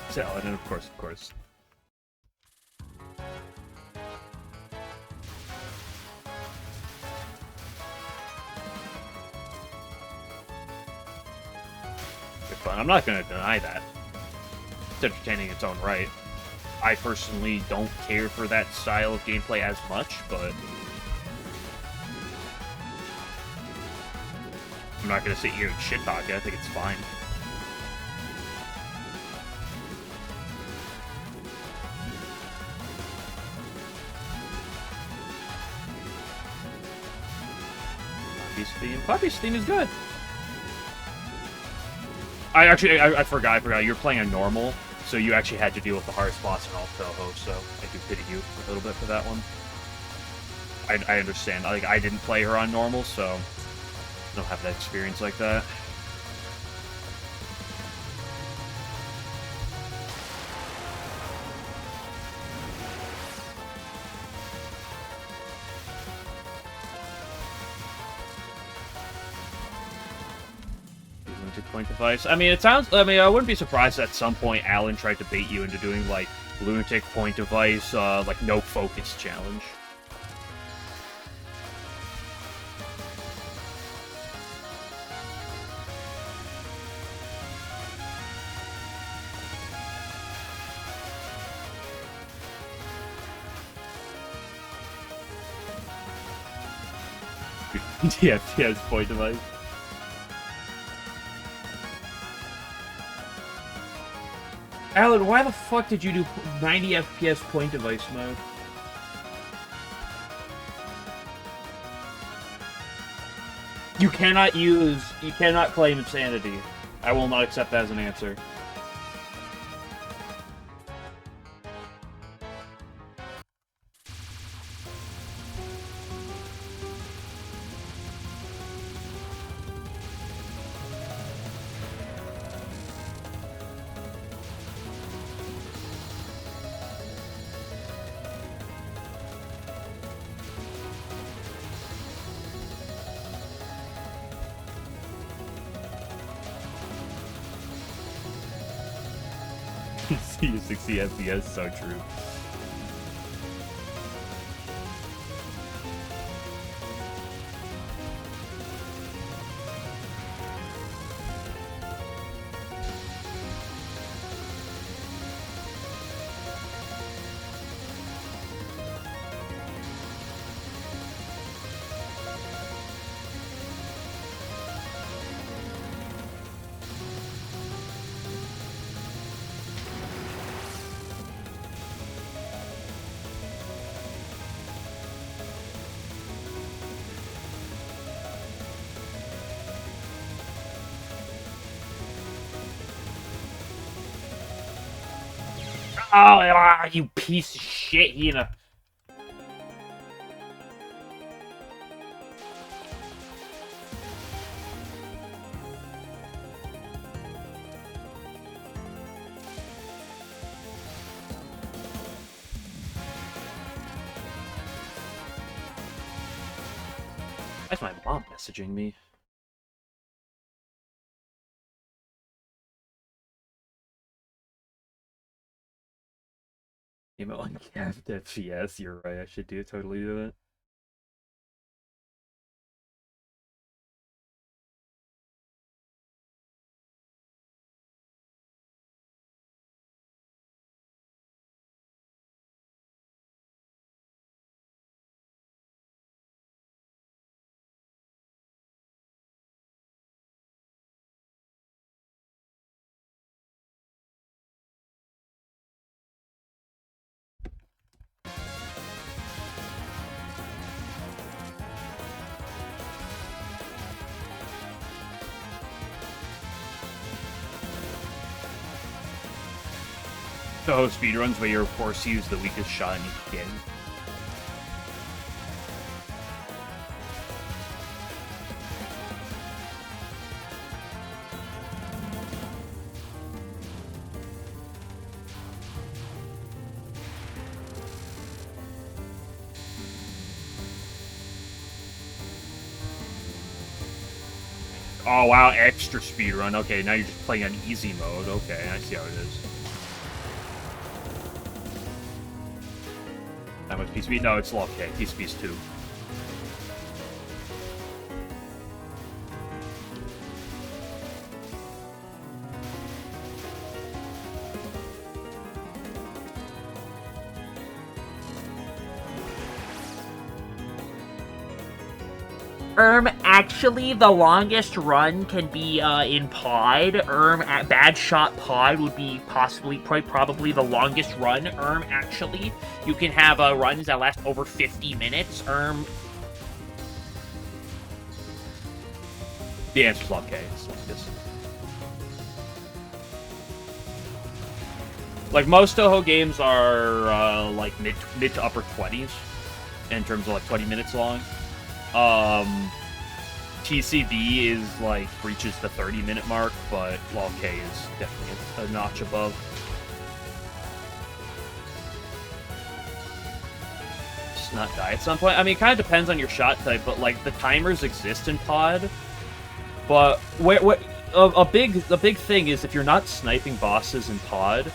It's LNN, of course, of course. It's fun. I'm not going to deny that. It's entertaining in its own right. I personally don't care for that style of gameplay as much, but I'm not going to sit here and shit talk it. I think it's fine. Poppy Steam is good. I forgot. You're playing a normal so you actually had to deal with the hardest boss in all of Touhou, so I do pity you a little bit for that one. I understand. Like, I didn't play her on normal, so I don't have that experience like that. Lunatic point device. I mean, it sounds. I mean, I wouldn't be surprised at some point Alan tried to bait you into doing like lunatic point device, like no focus challenge. FPS point device. Alan, why the fuck did you do 90 FPS point device mode? You cannot claim insanity. I will not accept that as an answer. See you 60 FPS, so true. Oh, you piece of shit, Hina. Why's my mom messaging me? Email uncapped FPS, you're right, I should totally do it. So speedruns where you're forced to use the weakest shot in each game. Oh wow, extra speedrun. Okay, now you're just playing on easy mode. Okay, I see how it is. How much PCB? No, it's low. Okay, PCB's 2.
Actually, the longest run can be, in Pod. At Bad Shot Pod would be probably the longest run. Actually, you can have, runs that last over 50 minutes.
The answer's okay. It's like this. Like, most Touhou games are, like, mid to upper 20s, in terms of, like, 20 minutes long. TCB is, like, reaches the 30-minute mark, but LOL-K is definitely a notch above. Just not die at some point. I mean, it kind of depends on your shot type, but, like, the timers exist in Pod. But a big thing is if you're not sniping bosses in Pod,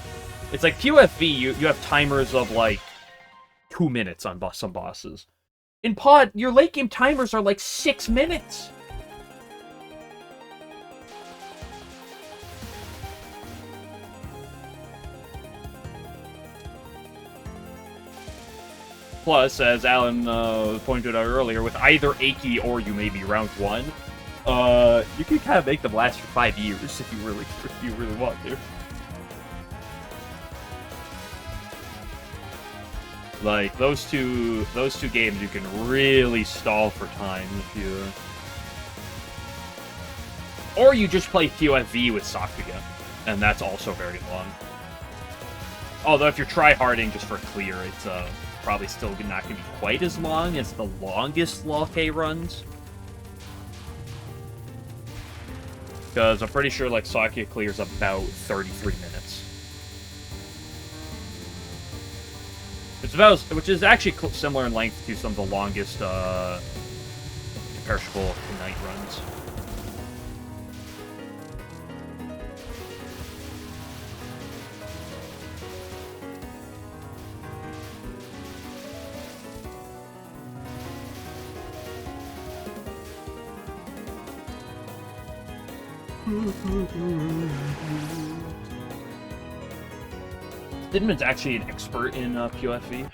it's like QFV, you have timers of, like, 2 minutes on some bosses. In Pod, your late game timers are like 6 minutes. Plus, as Alan pointed out earlier, with either Aki or you maybe round 1, you can kind of make them last for 5 years if you really want to. Like, those two games you can really stall for time if you... Or you just play QFV with Sakuga, and that's also very long. Although if you're tryharding just for clear, it's probably still not going to be quite as long as the longest LOL-K runs. Because I'm pretty sure, like, Sakuga clears about 33 minutes. Which is actually similar in length to some of the longest perishable night runs. Stidman's actually an expert in QFV.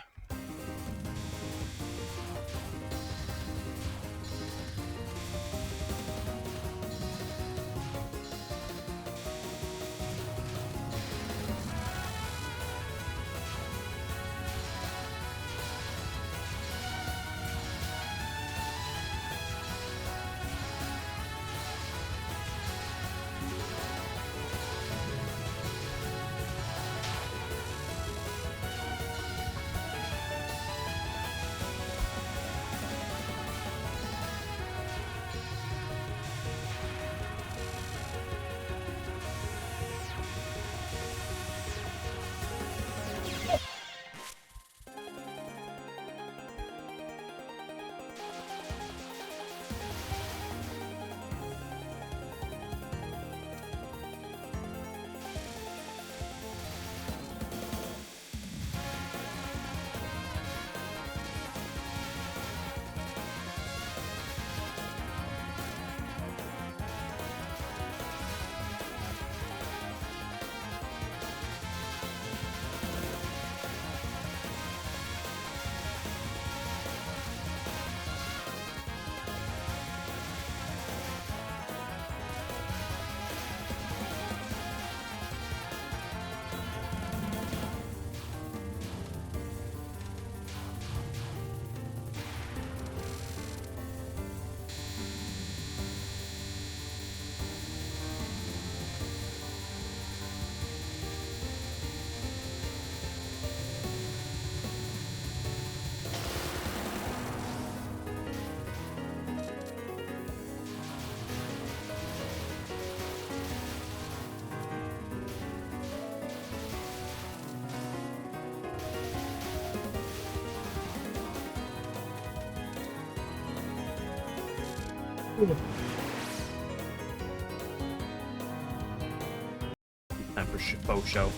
Time for faux show.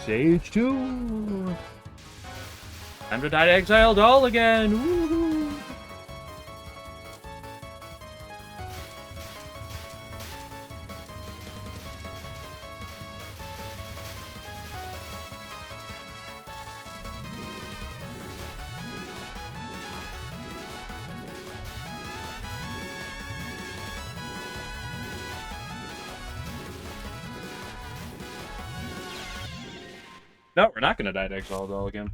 Stage 2. Time to die to Exile Doll again. Woohoo. No, we're not gonna die to Exile Doll again.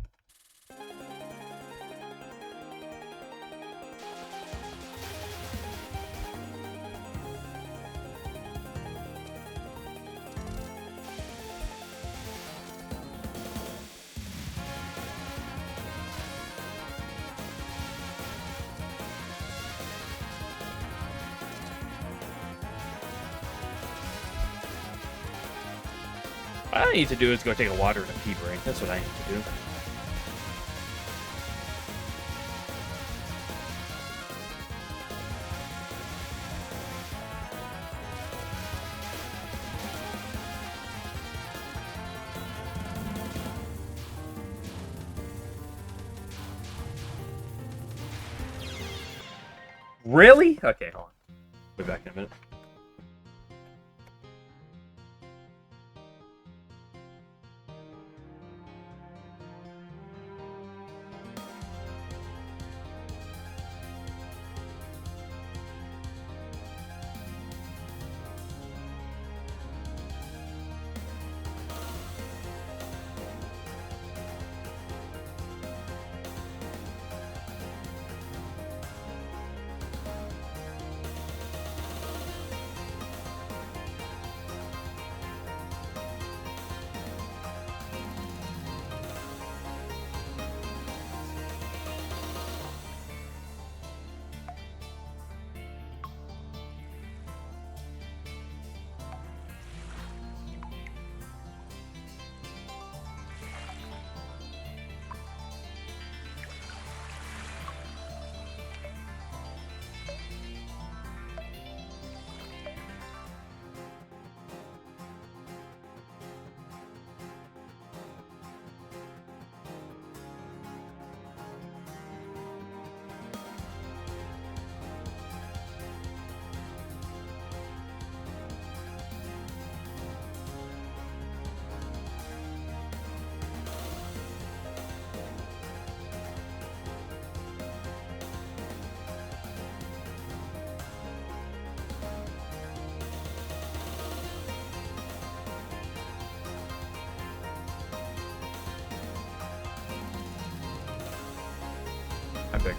What I need to do is go take a water and a pee break. That's what I need to do. Really? Okay, hold on. We'll be back in a minute. Epic.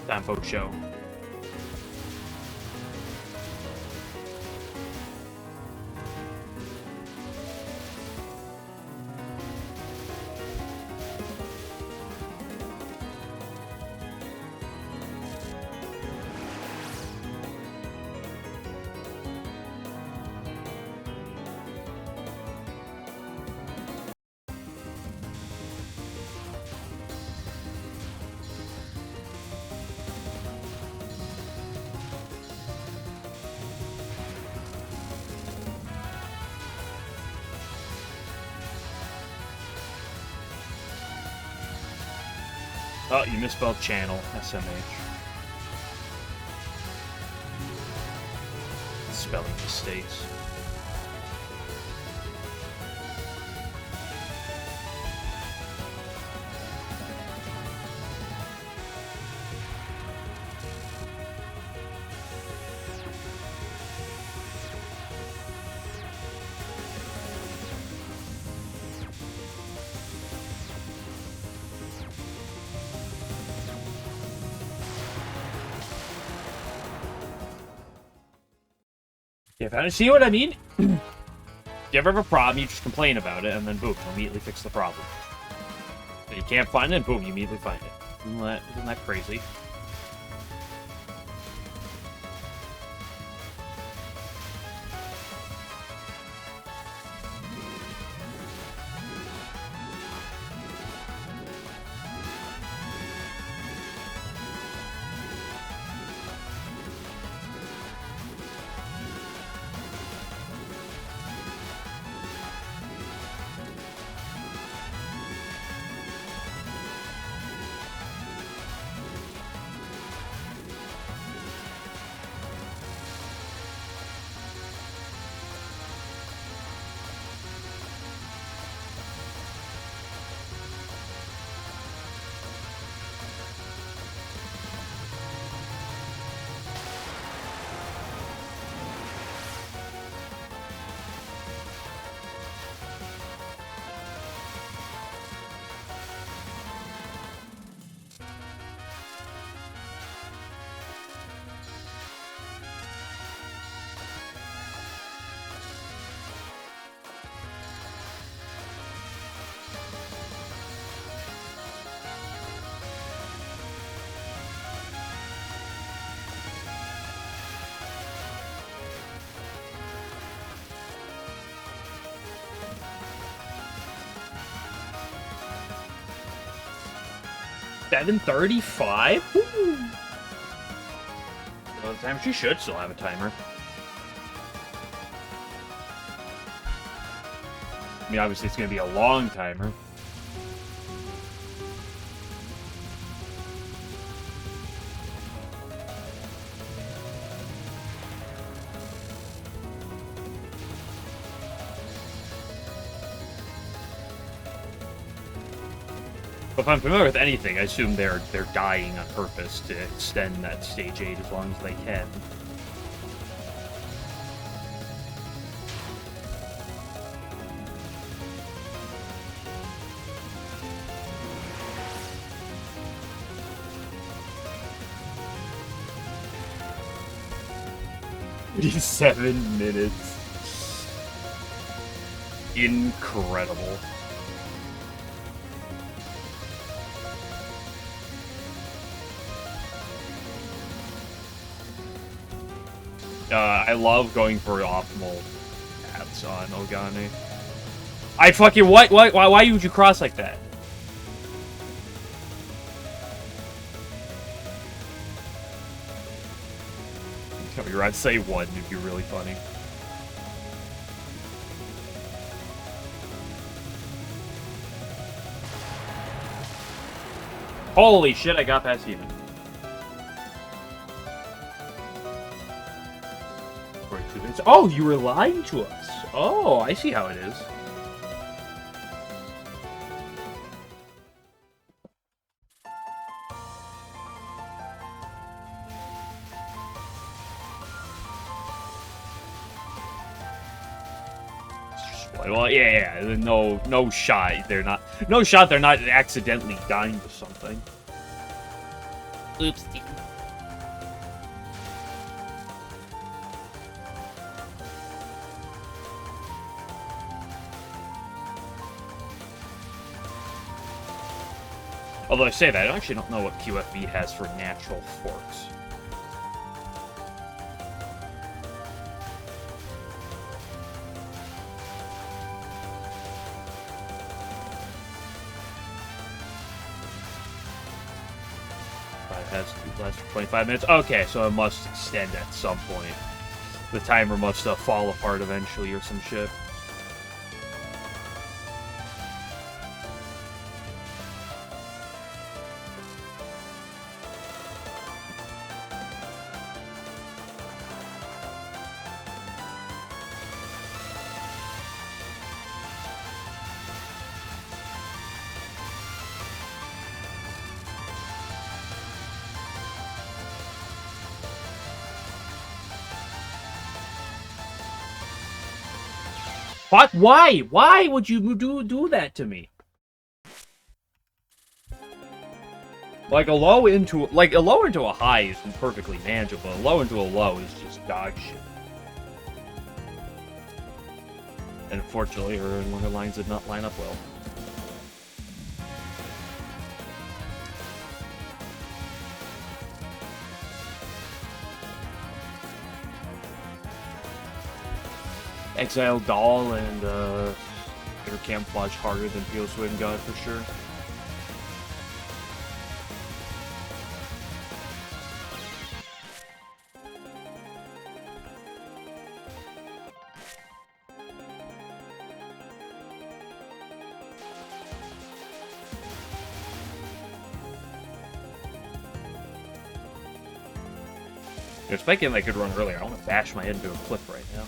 Sampo show. Oh, you misspelled channel. SMH. Spelling mistakes. Yeah, see what I mean? If you ever have a problem, you just complain about it, and then boom, you immediately fix the problem. If you can't find it, boom, you immediately find it. Isn't that crazy? $7:35? Well, the timer, she should still have a timer. I mean, obviously, it's going to be a long timer. If I'm familiar with anything, I assume they're dying on purpose to extend that stage 8 as long as they can. $7 minutes. Incredible. I love going for optimal paths on Ogane. I fucking why would you cross like that? I'd say one, it'd be really funny. Holy shit, I got past even. 42 minutes. Oh, you were lying to us. Oh, I see how it is. Well, yeah, no shot. They're not accidentally dying to something. Oopsie. Although I say that, I actually don't know what QFB has for natural forks. Has to last for 25 minutes. Okay, so it must extend at some point. The timer must fall apart eventually or some shit. What? Why? Why would you do that to me? Like a low into a high is perfectly manageable. A low into a low is just dog shit. And unfortunately, one of her lines did not line up well. Exile Doll and Air Camouflage harder than Peel Swing God for sure. If Spike and I could run earlier, I want to bash my head into a cliff right now.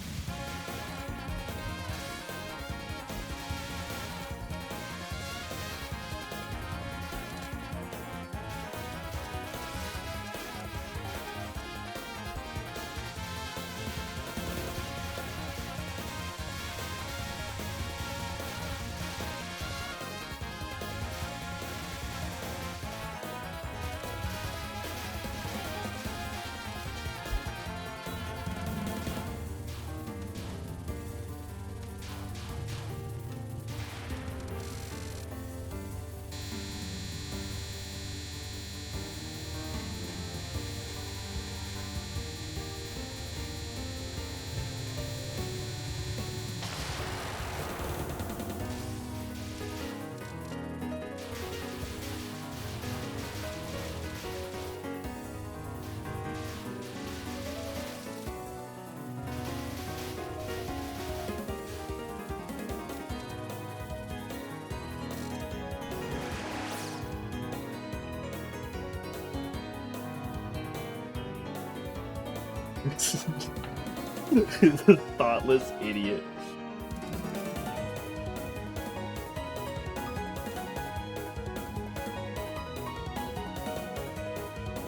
The thoughtless idiot.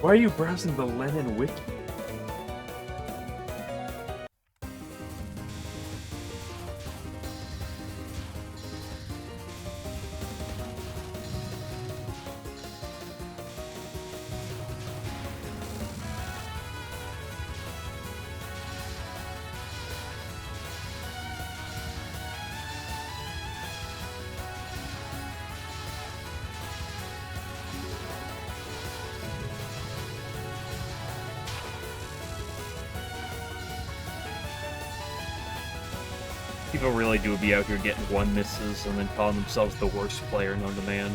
Why are you browsing the LNN wiki? People really do be out here getting one misses and then calling themselves the worst player known to man.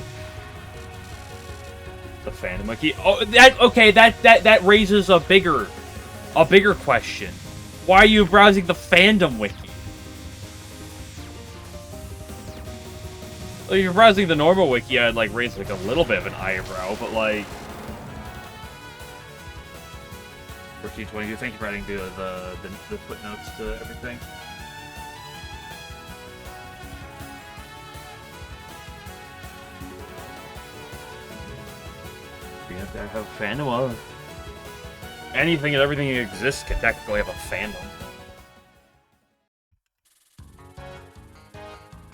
The fandom wiki. Oh, that raises a bigger question. Why are you browsing the fandom wiki? Well, if you're browsing the normal wiki, I'd like raise like a little bit of an eyebrow, but like. 1422, thank you for adding the footnotes to everything. You have to have a fandom. Well, anything and everything that exists can technically have a fandom.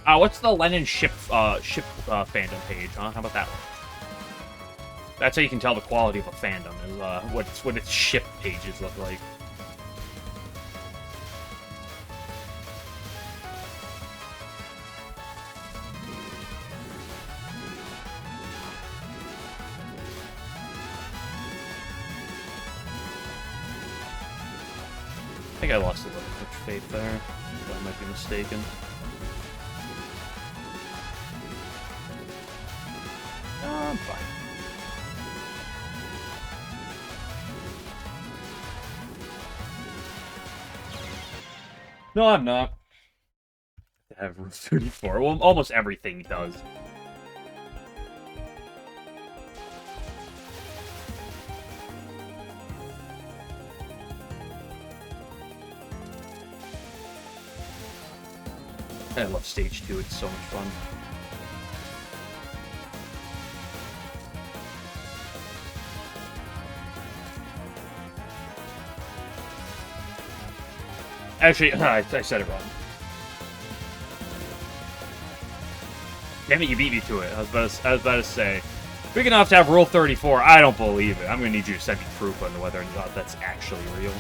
What's the LNN ship fandom page, huh? How about that one? That's how you can tell the quality of a fandom, is what its ship pages look like. I think I lost a little bit of faith there, but I might be mistaken. I'm fine. No, I'm not. I have room 34. Well, almost everything does. I love stage 2, it's so much fun. Actually, I said it wrong. Damn it, you beat me to it. I was about to say. Big enough to have Rule 34, I don't believe it. I'm gonna need you to send me proof on whether or not that's actually real.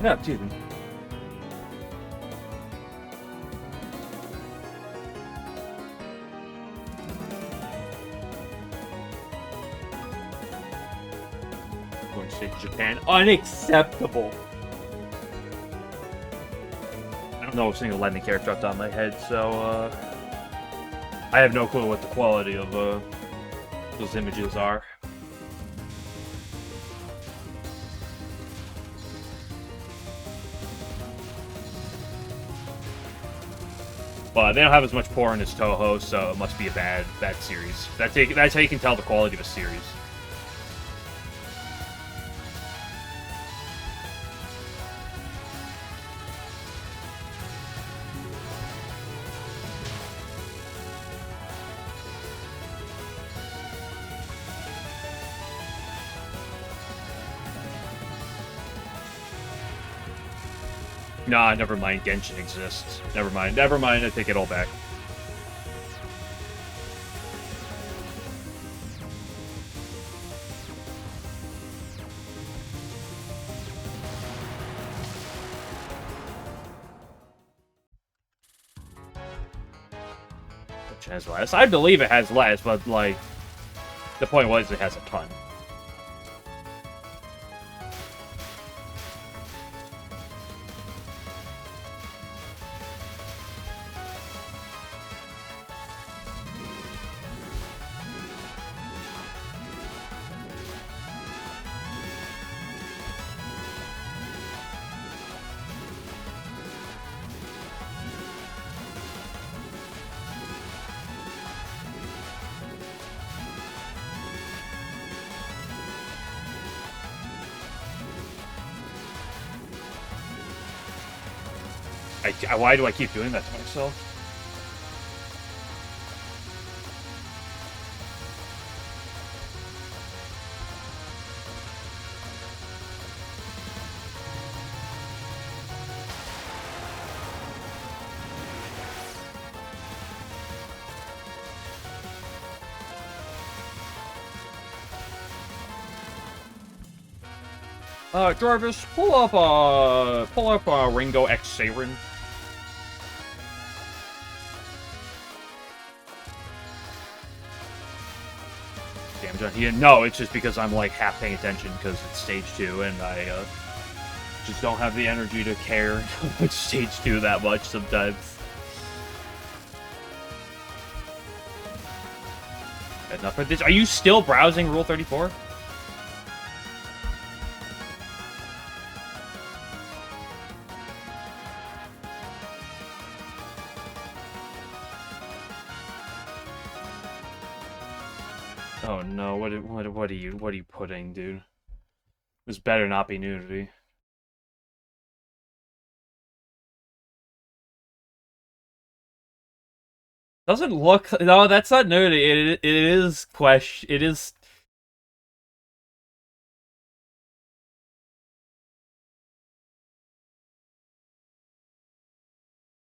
No, dude. Going straight to Japan. Unacceptable. I don't know a single LNN character off the top of my head, so I have no clue what the quality of those images are. But they don't have as much porn as Touhou, so it must be a bad series. That's how you can tell the quality of a series. Nah, never mind. Genshin exists. Never mind. Never mind. I take it all back. Which has less? I believe it has less, but like, the point was it has a ton. Why do I keep doing that to myself? Jarvis, pull up Ringo X Saren. Damage on here. No, it's just because I'm like half paying attention because it's stage 2 and I just don't have the energy to care about stage 2 that much sometimes. Enough of this. Are you still browsing Rule 34? Oh no, what are you putting, dude? This better not be nudity. Doesn't look, no, that's not nudity. It is question. It is.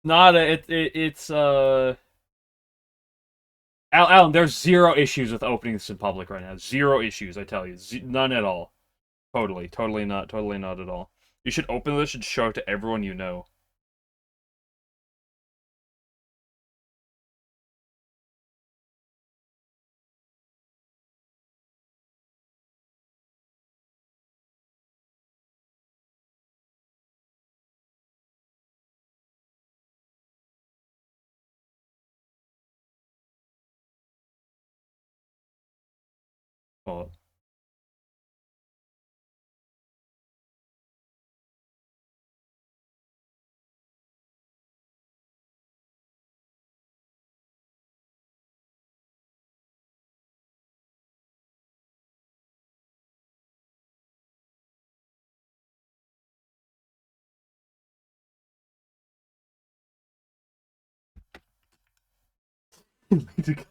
Not a, it's Alan, there's zero issues with opening this in public right now. Zero issues, I tell you. None at all. Totally not at all. You should open this and show it to everyone you know. Oh.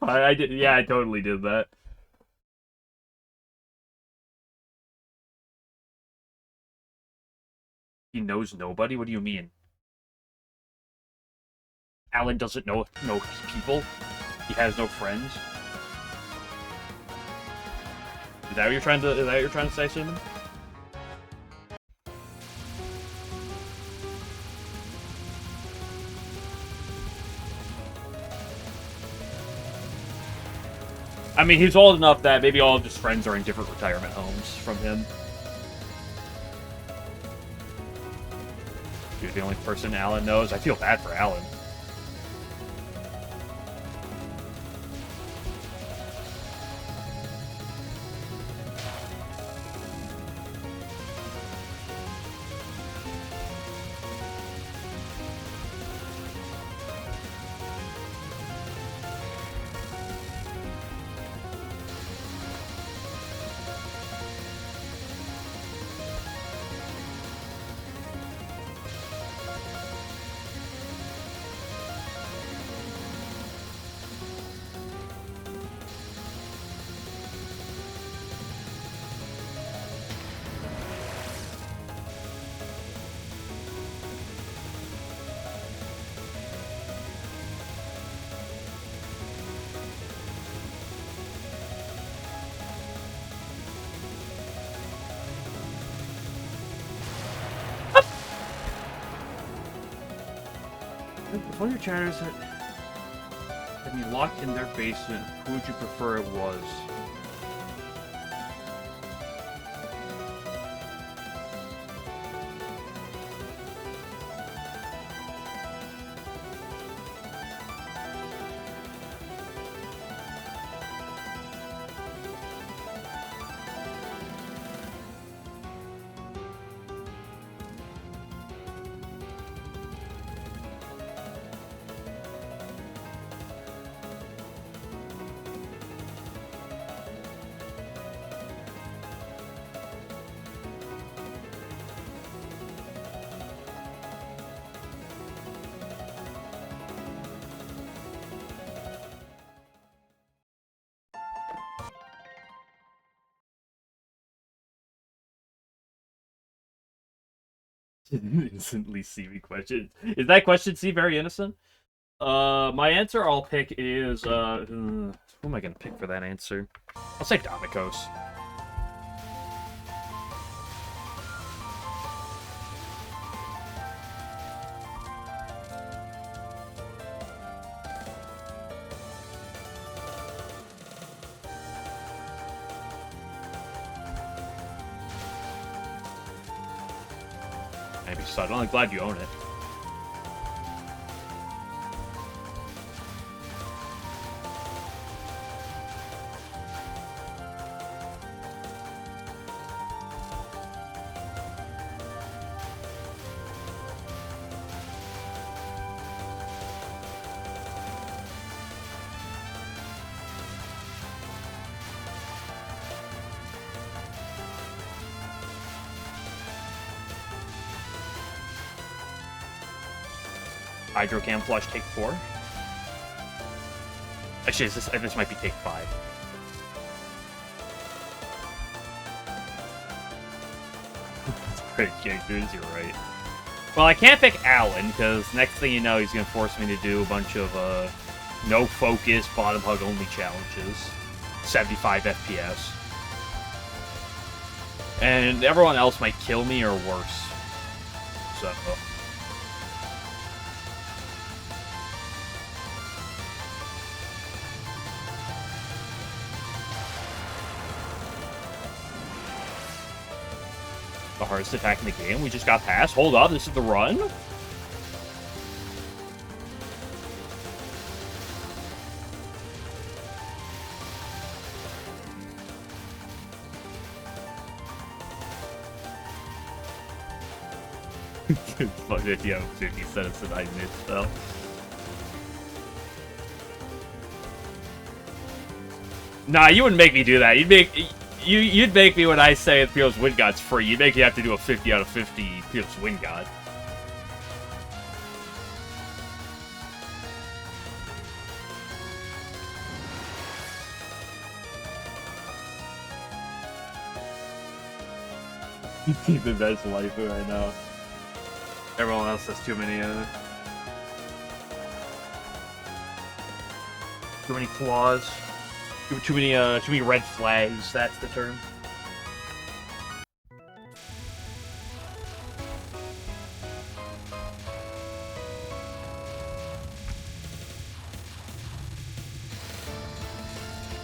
I did. Yeah, I totally did that. He knows nobody. What do you mean? Alan doesn't know people. He has no friends. Is that what you're trying to? Is that what you're trying to say, Simon? I mean, he's old enough that maybe all of his friends are in different retirement homes from him. You're the only person Alan knows. I feel bad for Alan. If one of your chatters had me locked in their basement, who would you prefer it was? Instantly see me question. Is that question C very innocent? My answer I'll pick is who am I gonna pick for that answer? I'll say Domikos. Maybe subtle. I'm glad you own it. Hydro Cam Flush, take 4. Actually, this might be take 5. That's pretty characters, you're right. Well, I can't pick Alan, because next thing you know, he's going to force me to do a bunch of, no focus, bottom hug only challenges. 75 FPS. And everyone else might kill me or worse. So... the hardest attack in the game. We just got past. Hold up, this is the run? Fuck if you have 50 cents to 9 minutes spell. Nah, you wouldn't make me do that. You'd make me when I say Pierce Wind God's free. You'd make me have to do a 50 out of 50 Pierce Wind God. The best waifu I know. Everyone else has too many too many flaws. Too many red flags, that's the term.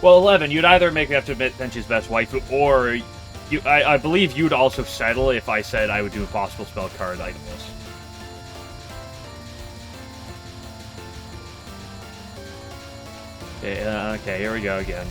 Well, 11, you'd either make me have to admit Tenchi's best waifu, or I believe you'd also settle if I said I would do a possible spell card itemless. Okay, here we go again.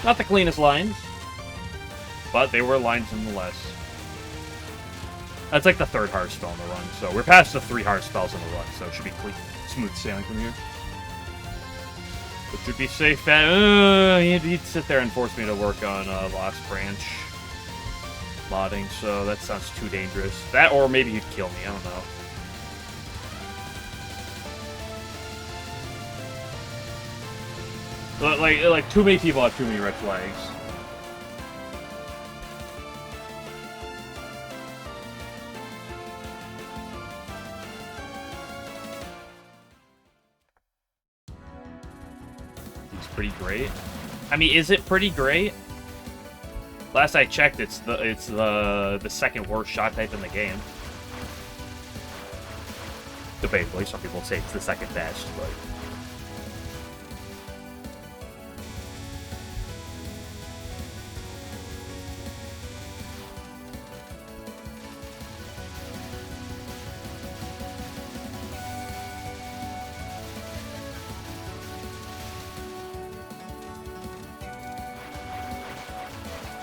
Not the cleanest lines, but they were lines nonetheless. That's like the third hard spell in the run, so we're past the 3 hard spells in the run, so it should be smooth sailing from here. It should be safe bet. He'd sit there and force me to work on Lost Branch modding, so that sounds too dangerous. That, or maybe he'd kill me, I don't know. Like too many people have too many red flags. It's pretty great. I mean, is it pretty great? Last I checked, it's the second worst shot type in the game. Debatably, some people say it's the second best, but.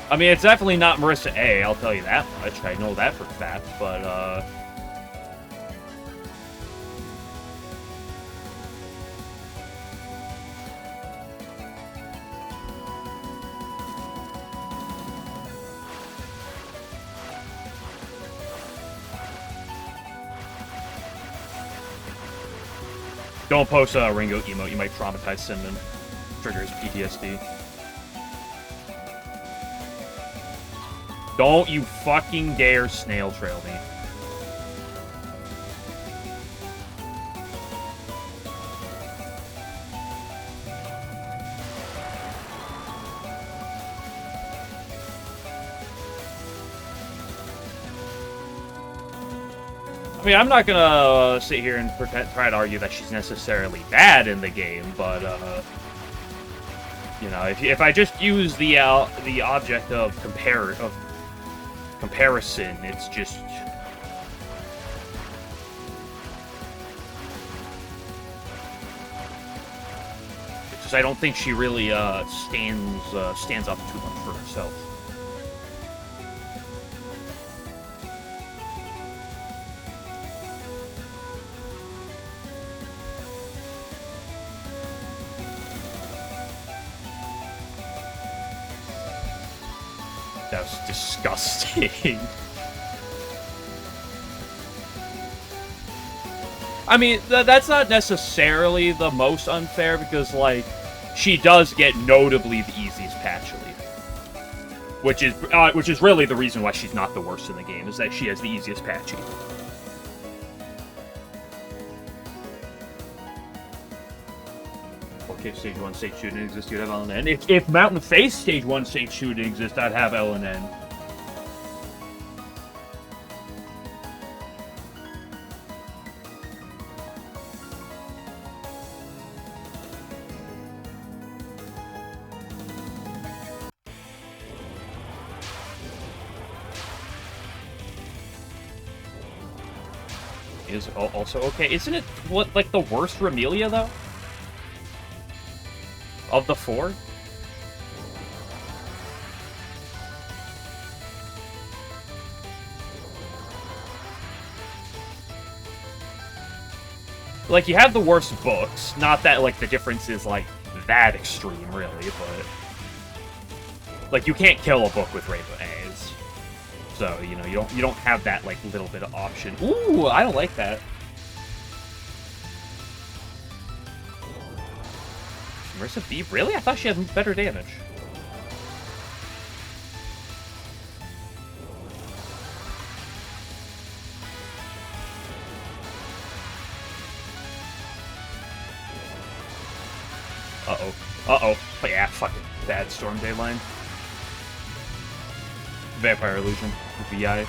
I mean, it's definitely not Marissa A, I'll tell you that much. I know that for a fact, but, don't post a Ringo emote, you might traumatize Cinnamon. Triggers PTSD. Don't you fucking dare snail trail me. I mean, I'm not gonna sit here and try to argue that she's necessarily bad in the game, but, you know, if I just use the object of comparison, it's just I don't think she really stands up too much for herself. That was disgusting. I mean, that's not necessarily the most unfair, because, like, she does get notably the easiest patch lead. Which is really the reason why she's not the worst in the game, is that she has the easiest patchy. Okay, Stage 1, Stage 2 didn't exist, you'd have LNN. If Mountain Face Stage 1, Stage 2 didn't exist, I'd have LNN. is also okay. Isn't it, what, like, the worst Remelia, though? Of the 4? Like, you have the worst books. Not that, like, the difference is, like, that extreme, really, but... Like, you can't kill a book with Rainbow A's. So, you know, you don't have that, like, little bit of option. Ooh, I don't like that. Marissa B? Really? I thought she had better damage. Uh-oh. Uh-oh. Oh, yeah, fucking bad Storm Day line. Vampire Illusion. VI.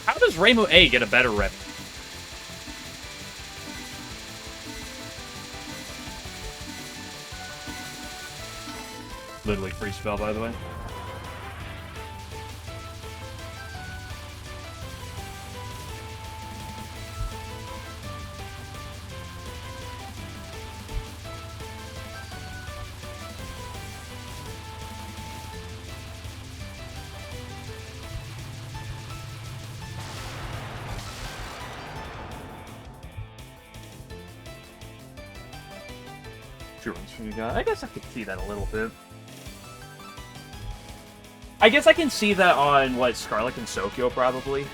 How does Rainbow A get a better rep? Literally free spell, by the way. Two runs from you guys. I guess I could see that a little bit. I guess I can see that on, what, Scarlet and Sokyo, probably.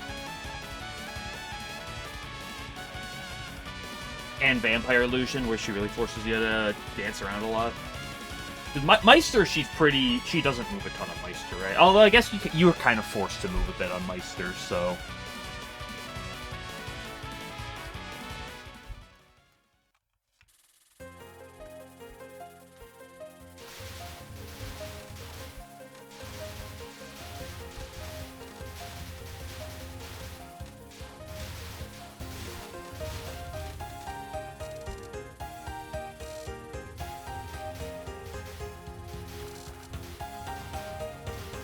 And Vampire Illusion, where she really forces you to dance around a lot. Meister, she doesn't move a ton on Meister, right? Although I guess you were kind of forced to move a bit on Meister, so...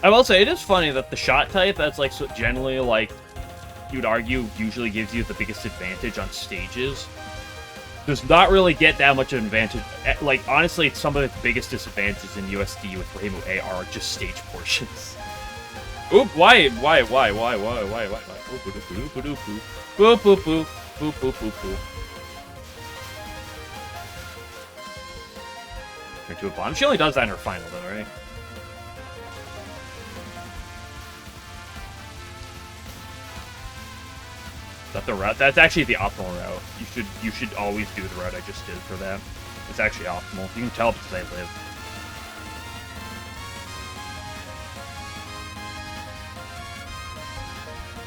I will say, it is funny that the shot type that's, like, so generally, like, you'd argue usually gives you the biggest advantage on stages does not really get that much of an advantage. Like, honestly, some of its biggest disadvantages in USD with Rainbow A are just stage portions. Oop, why? Oop, boop, boop, boop, boop, boop, boop, boop. Turn to a bomb. She only does that in her final, though, right? Is that the route? That's actually the optimal route. You should always do the route I just did for that. It's actually optimal. You can tell because I live.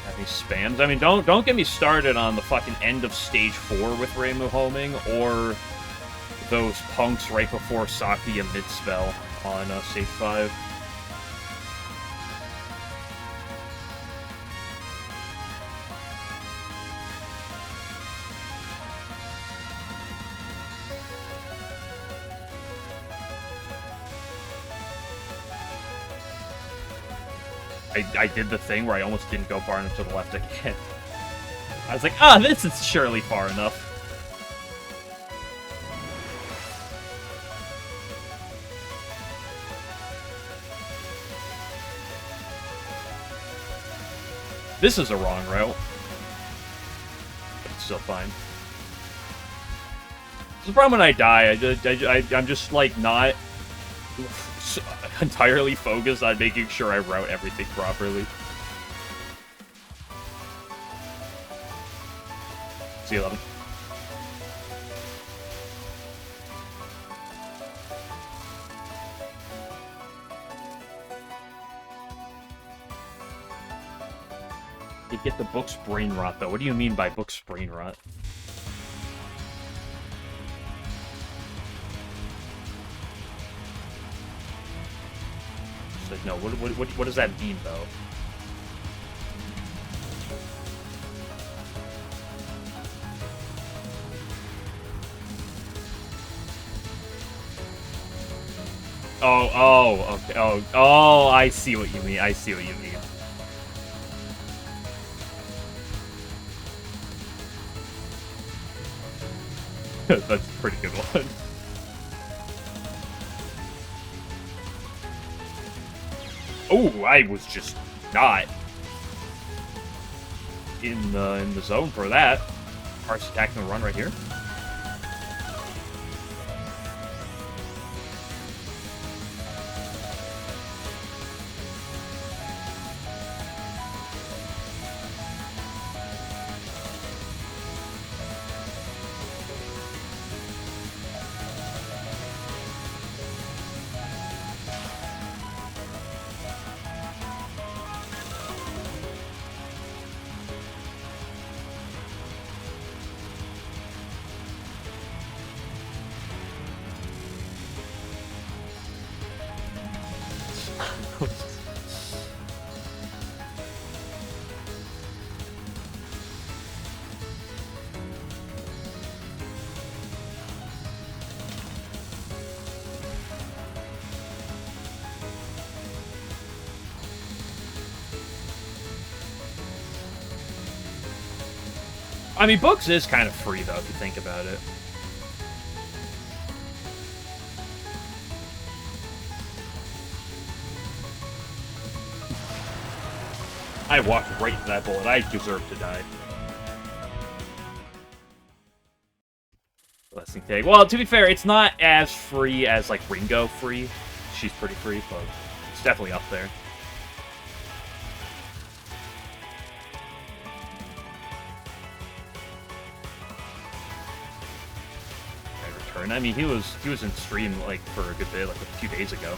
Have these spams. I mean, don't get me started on the fucking end of stage 4 with Rainbow homing or those punks right before Saki and mid spell on stage 5. I did the thing where I almost didn't go far enough to the left again. I was like, this is surely far enough. This is a wrong route. But it's still fine. This is the problem when I die. I'm just, like, not entirely focused on making sure I route everything properly. C11. You get the book's brain rot, though. What do you mean by book's brain rot? Like, no, what does that mean, though? Okay. Oh, I see what you mean. I see what you mean. That's a pretty good one. Oh, I was just not in the zone for that. Harsh attacking the run right here. I mean, books is kind of free, though, if you think about it. I walked right into that bullet. I deserve to die. Blessing Tag. Well, to be fair, it's not as free as, like, Ringo free. She's pretty free, but it's definitely up there. Return. I mean, he was in stream, like, for a good bit, like, a few days ago.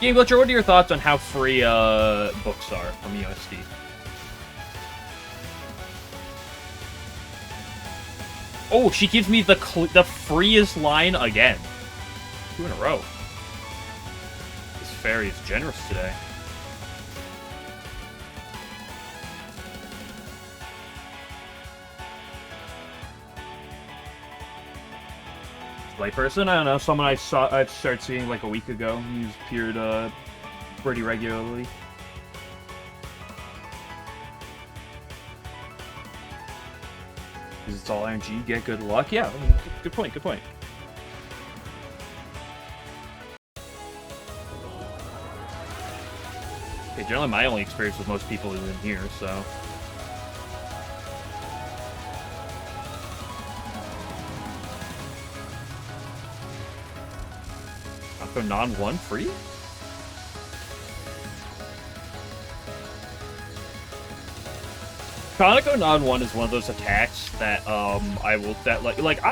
Game Glitcher, what are your thoughts on how free books are from USD? Oh, she gives me the freest line again. 2 in a row. This fairy is generous today. Light person? I don't know. Someone I started seeing like a week ago. He's appeared pretty regularly. Because it's all RNG, get good luck. Yeah, good point, good point. Okay, generally my only experience with most people is in here, so... Taco non-1 free? Kaneko non-1 is one of those attacks that I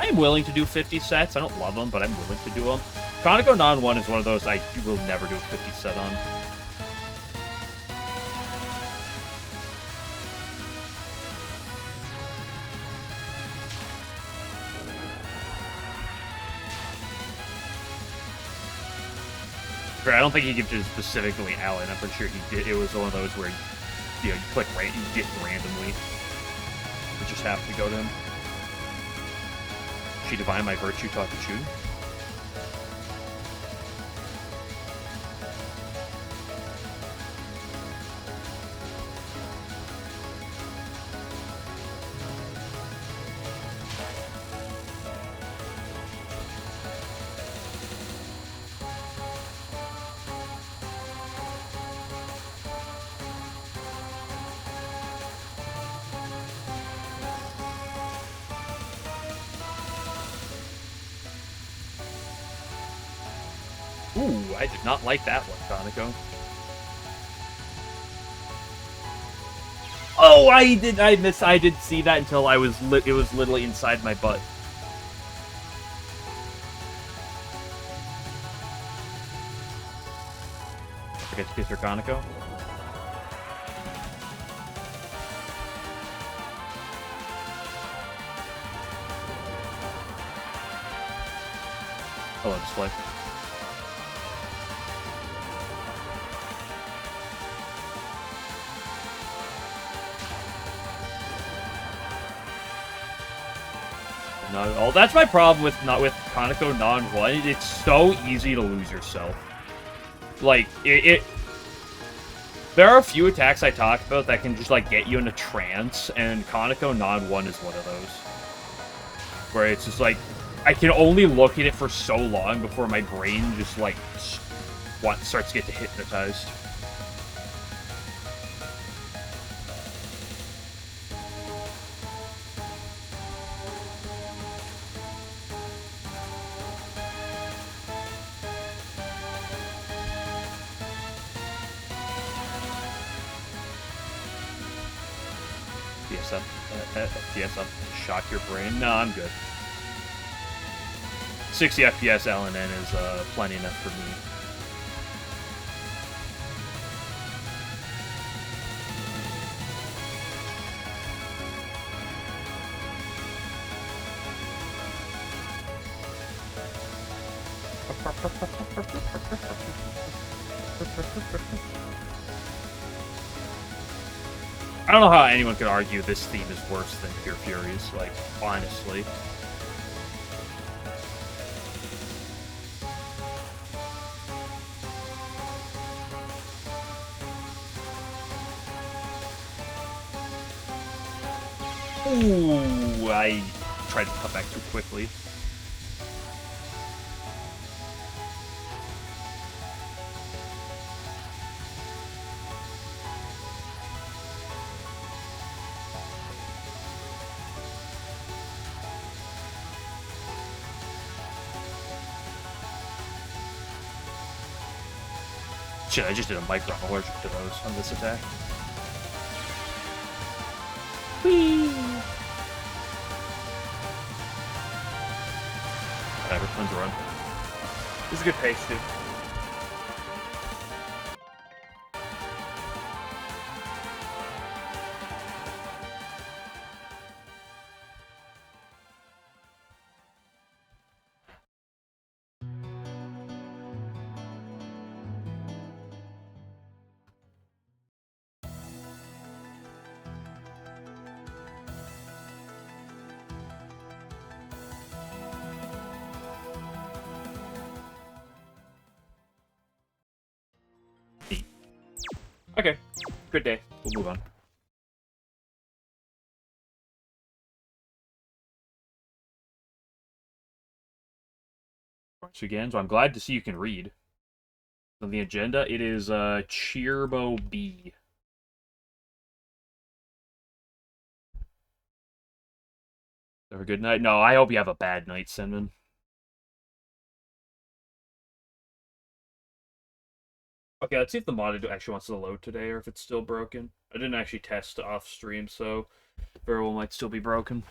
am willing to do 50 sets. I don't love them, but I'm willing to do them. Kaneko non-1 is one of those I will never do a 50 set on. I don't think he gave it specifically Alan. I'm pretty sure he did. It was one of those where, you click you get randomly. You just have to go to him. She divine my virtue taught to shoot. Ooh, I did not like that one, Kaneko. Oh, I did see that until it was literally inside my butt. Forget to kiss her, Kaneko. Hello, display. Not at all. That's my problem with Kaneko non-1. It's so easy to lose yourself. Like there are a few attacks I talk about that can just like get you in a trance, and Kaneko non-1 is one of those. Where it's just like I can only look at it for so long before my brain just like starts to get hypnotized. FPS up, shock your brain. No, I'm good. 60 FPS LNN is plenty enough for me. I don't know how anyone could argue this theme is worse than Pure Fury's, like, honestly. Ooh, I tried to cut back too quickly. Shit, I just did a micro allergic to those on this attack. Whee! Whatever, let's run. This is a good pace, too. Okay, good day. We'll move on. Once again, so I'm glad to see you can read. On the agenda, it is Cheerbo B. Have a good night. No, I hope you have a bad night, Sinman. Okay, let's see if the mod actually wants to load today or if it's still broken. I didn't actually test off stream, so very well might still be broken.